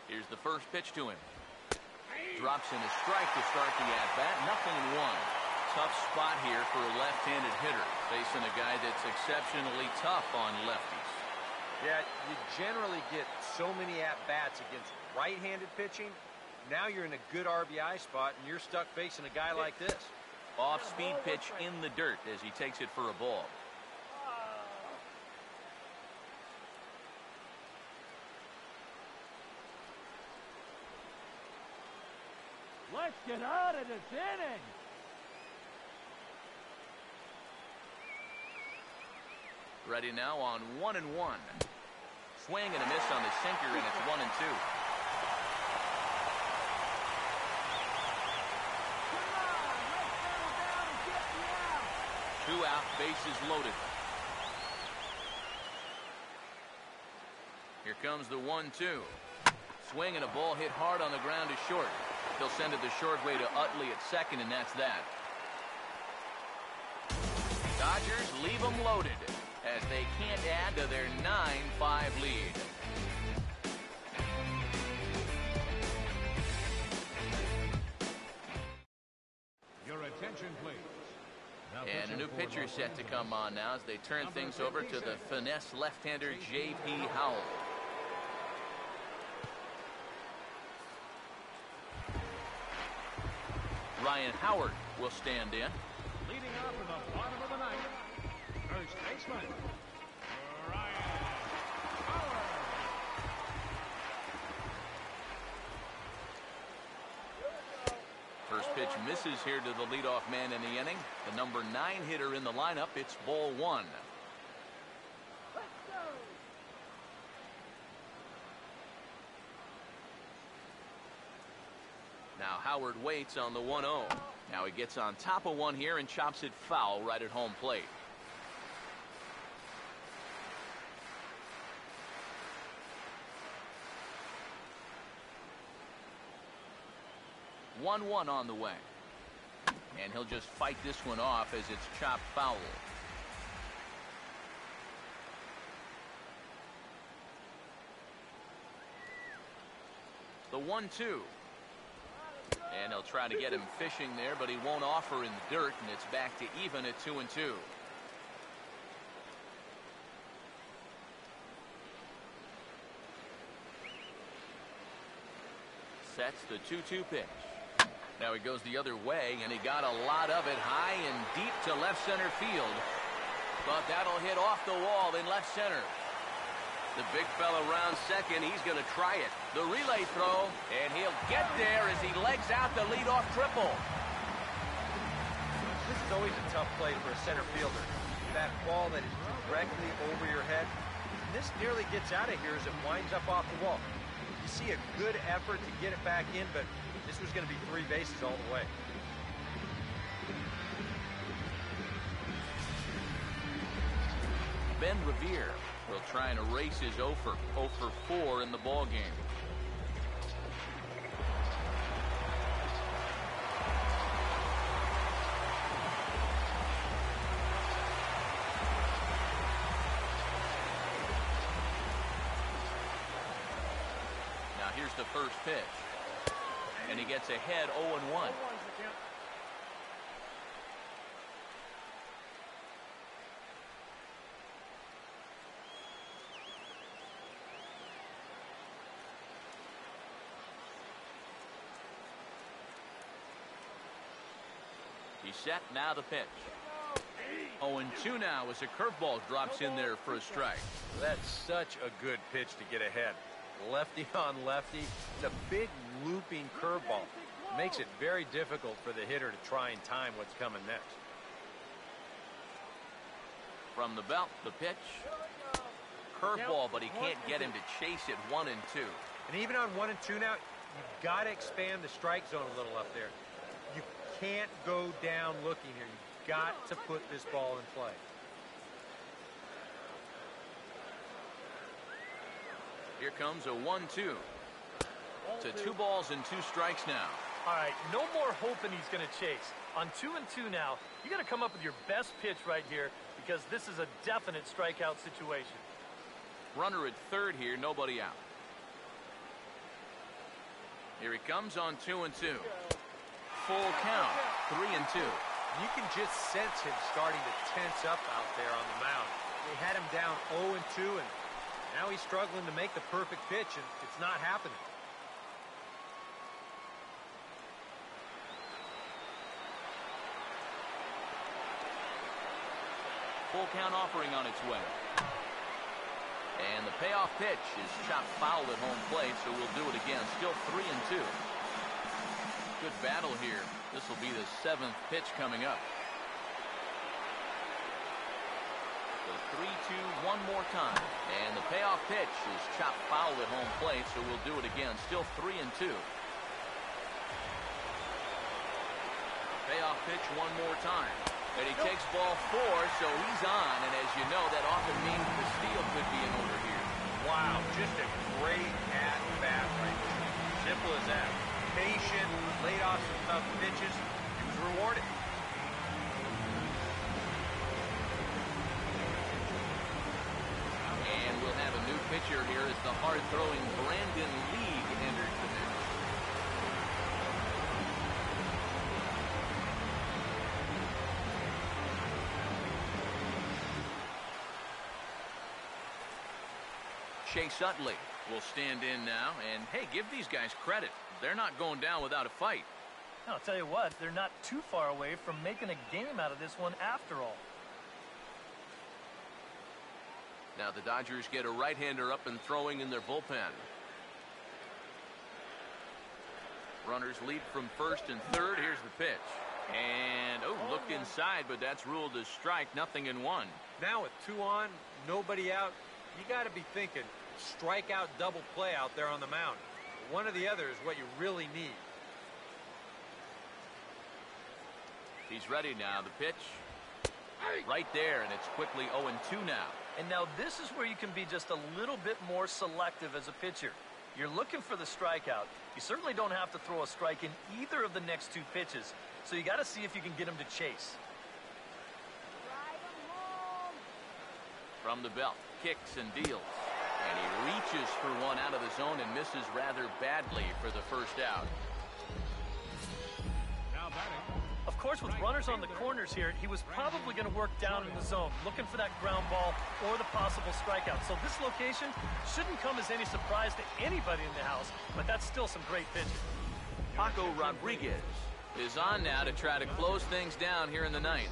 Here's the first pitch to him. Drops in a strike to start the at-bat. Nothing in 1. Tough spot here for a left-handed hitter, facing a guy that's exceptionally tough on lefties. Yeah, you generally get so many at-bats against right-handed pitching. Now you're in a good RBI spot, and you're stuck facing a guy like this. Off-speed pitch in the dirt as he takes it for a ball. Let's get out of this inning. Ready now on 1-1. Swing and a miss on the sinker, and it's 1-2. Two out, bases loaded. Here comes the 1-2. Swing and a ball hit hard on the ground to short. They'll send it the short way to Utley at second, and that's that. Dodgers leave them loaded as they can't add to their 9-5 lead. Your attention, please. And a new pitcher set to come on now as they turn things over to the finesse left-hander J.P. Howell. Ryan Howard will stand in. Leading off in the bottom of the ninth, first baseman, Ryan Howard. First pitch misses here to the leadoff man in the inning. The number 9 hitter in the lineup. It's ball 1. Now Howard waits on the 1-0. Now he gets on top of one here and chops it foul right at home plate. One on the way. And he'll just fight this one off as it's chopped foul. The 1-2. And he'll try to get him fishing there, but he won't offer in the dirt, and it's back to even at 2-2. Sets the 2-2 pitch. Now he goes the other way, and he got a lot of it high and deep to left center field. But that'll hit off the wall in left center. The big fella round second. He's going to try it. The relay throw, and he'll get there as he legs out the leadoff triple. This is always a tough play for a center fielder. that ball that is directly over your head. And this nearly gets out of here as it winds up off the wall. You see a good effort to get it back in, but this was going to be 3 bases all the way. Ben Revere will try and erase his 0 for 4 in the ball game. Now here's the first pitch, and he gets ahead 0-1. He's set, now the pitch. 0-2 now as a curveball drops in there for a strike. That's such a good pitch to get ahead. Lefty on lefty. It's a big looping curveball. Makes it very difficult for the hitter to try and time what's coming next. From the belt, the pitch. Curveball, but he can't get him to chase it 1-2. And even on 1-2 now, you've got to expand the strike zone a little up there. You can't go down looking here. You've got to put this ball in play. Here comes a 1-2. To 2 balls and 2 strikes now. All right, no more hoping he's going to chase. On 2-2 now, you got to come up with your best pitch right here because this is a definite strikeout situation. Runner at third here, nobody out. Here he comes on 2-2. Full count, 3-2. You can just sense him starting to tense up out there on the mound. They had him down 0-2, and now he's struggling to make the perfect pitch, and it's not happening. Full count offering on its way. And the payoff pitch is chopped foul at home plate, so we'll do it again. Still 3-2. Good battle here. This will be the 7th pitch coming up. So 3-2 one more time. And the payoff pitch is chopped foul at home plate, so we'll do it again. Still 3-2. Payoff pitch one more time. And he takes ball 4, so he's on. And as you know, that often means the steal could be in order here. Wow, just a great at-bat right there. Simple as that. Patient, laid off some tough pitches. He was rewarded. And we'll have a new pitcher here as the hard-throwing Brandon League enters the match. Chase Utley will stand in now, and hey, give these guys credit. They're not going down without a fight. I'll tell you what, they're not too far away from making a game out of this one after all. Now the Dodgers get a right-hander up and throwing in their bullpen. Runners lead from first and third. Here's the pitch. And, looked inside, but that's ruled as strike. Nothing in 1. Now with 2 on, nobody out, you got to be thinking strikeout double play out there on the mound. One or the other is what you really need. He's ready now. The pitch right there, and it's quickly 0-2 now. And now this is where you can be just a little bit more selective as a pitcher. You're looking for the strikeout. You certainly don't have to throw a strike in either of the next 2 pitches. So you got to see if you can get him to chase. From the belt, kicks and deals. And he reaches for one out of the zone and misses rather badly for the first out. Now batting. Of course, with runners on the corners here, he was probably going to work down in the zone, looking for that ground ball or the possible strikeout. So this location shouldn't come as any surprise to anybody in the house, but that's still some great pitching. Paco Rodriguez is on now to try to close things down here in the 9th.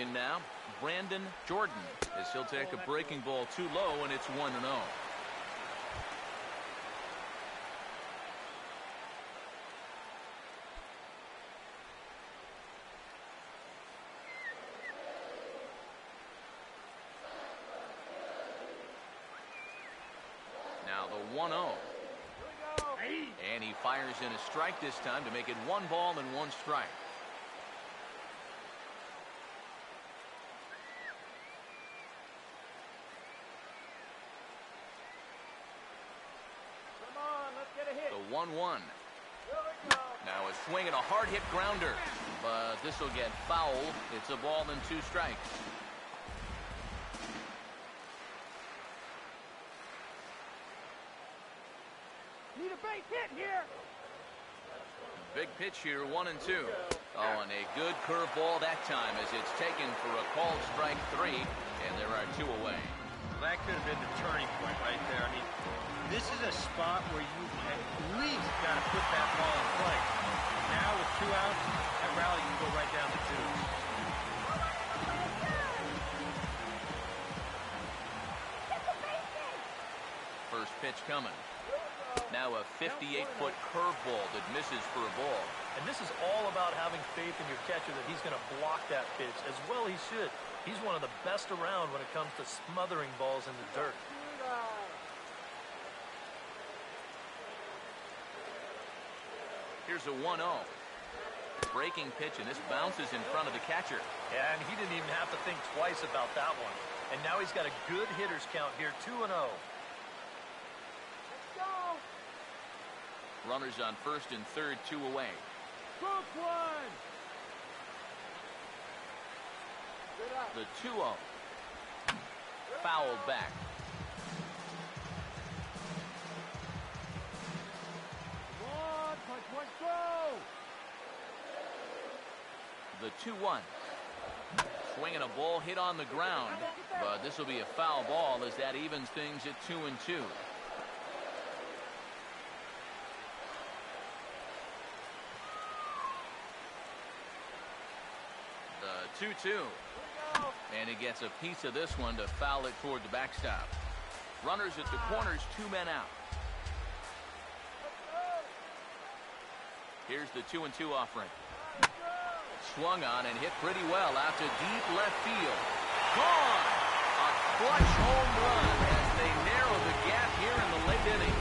in now, Brandon Jordan, as he'll take a breaking ball too low, and it's 1-0. Now the 1-0. And he fires in a strike this time to make it 1 ball and 1 strike. Come on, let's get a hit. The 1-1. Now a swing and a hard hit grounder, but this will get foul. It's a ball and 2 strikes. Need a base hit here. Big pitch here, 1-2. Oh, and a good curveball that time as it's taken for a called strike 3, and there are 2 away. Well, that could have been the turning point right there. I mean, this is a spot where you at least got to put that ball in play. Now with 2 outs, that rally can go right down the tubes. First pitch coming. Now a 58-foot curveball that misses for a ball. And this is all about having faith in your catcher that he's going to block that pitch, as well he should. He's one of the best around when it comes to smothering balls in the dirt. Here's a 1-0. Breaking pitch, and this bounces in front of the catcher. Yeah, and he didn't even have to think twice about that one. And now he's got a good hitter's count here, 2-0. Runners on first and third, 2 away. Book one. The 2-0. Fouled back. Come on, punch one, go. The 2-1. Swinging a ball hit on the ground, but this will be a foul ball as that evens things at 2-2. The 2-2. And he gets a piece of this one to foul it toward the backstop. Runners at the corners, 2 men out. Here's the 2-2 offering. Swung on and hit pretty well out to deep left field. Gone! A clutch home run as they narrow the gap here in the late inning.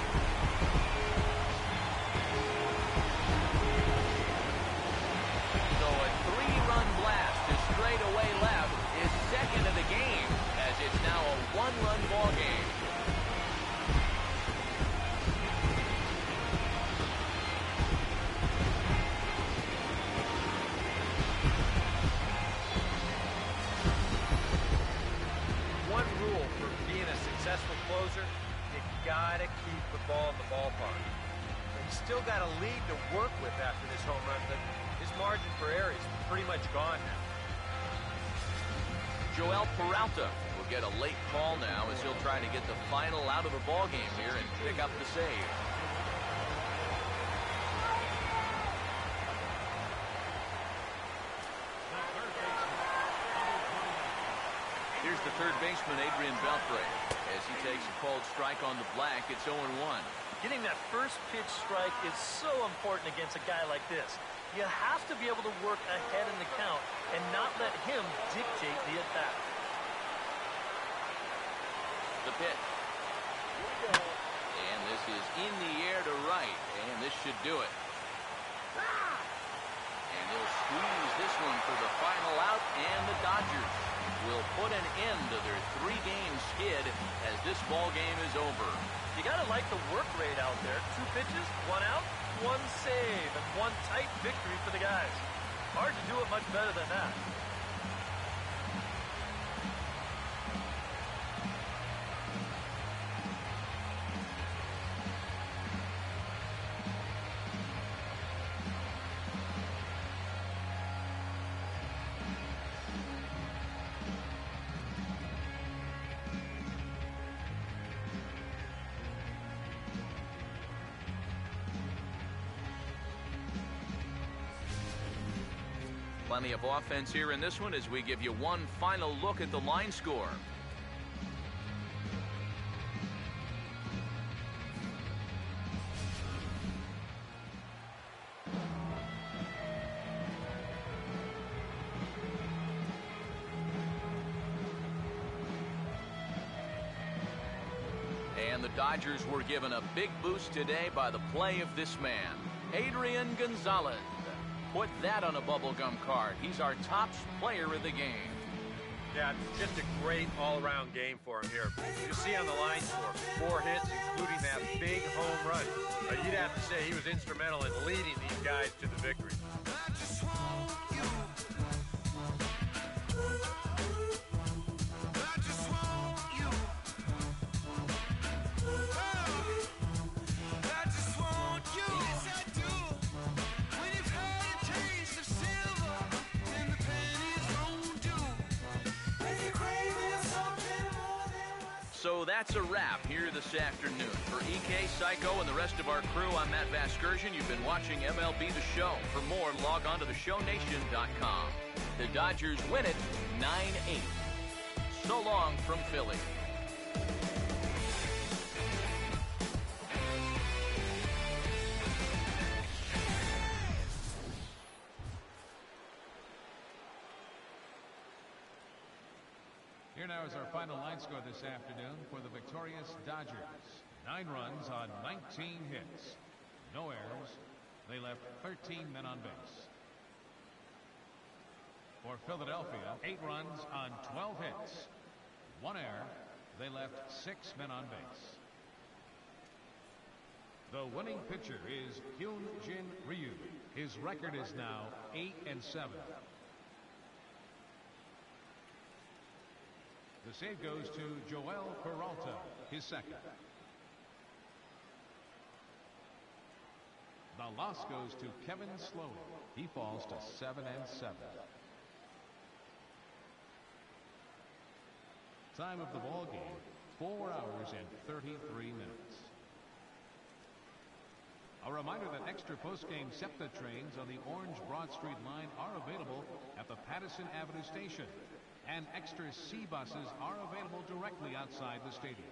So a 3-run blast to straightaway left is second of the game as it's now a 1-run ball game. One rule for being a successful closer, you gotta keep the ball in the ballpark. He's still got a lead to work with after this home run, but his margin for error is pretty much gone now. Joel Peralta will get a late call now as he'll try to get the final out of the ball game here and pick up the save. Here's the third baseman, Adrian Beltre, as he takes a called strike on the black. It's 0-1. Getting that first pitch strike is so important against a guy like this. You have to be able to work ahead in the count and not let him dictate the attack. The pitch. And this is in the air to right, and this should do it. And they'll squeeze this one for the final out, and the Dodgers will put an end to their 3-game skid as this ball game is over. You gotta like the work rate out there. 2 pitches, 1 out, 1 save, and 1 tight victory for the guys. Hard to do it much better than that. Plenty of offense here in this one as we give you one final look at the line score. And the Dodgers were given a big boost today by the play of this man, Adrian Gonzalez. Put that on a bubblegum card. He's our top player of the game. Yeah, just a great all-around game for him here. You see on the line score, 4 hits, including that big home run. You'd have to say he was instrumental in leading these guys to the victory. So that's a wrap here this afternoon. For EK, Psycho, and the rest of our crew, I'm Matt Vasgersian. You've been watching MLB The Show. For more, log on to theshownation.com. The Dodgers win it 9-8. So long from Philly. Here now is our final line score this afternoon for the victorious Dodgers. 9 runs on 19 hits. No errors. They left 13 men on base. For Philadelphia, 8 runs on 12 hits. 1 error. They left 6 men on base. The winning pitcher is Hyun-Jin Ryu. His record is now 8-7. The save goes to Joel Peralta, his second. The loss goes to Kevin Sloan. He falls to 7-7. Time of the ball game, 4 hours and 33 minutes. A reminder that extra post-game SEPTA trains on the Orange Broad Street line are available at the Patterson Avenue station. And extra C buses are available directly outside the stadium.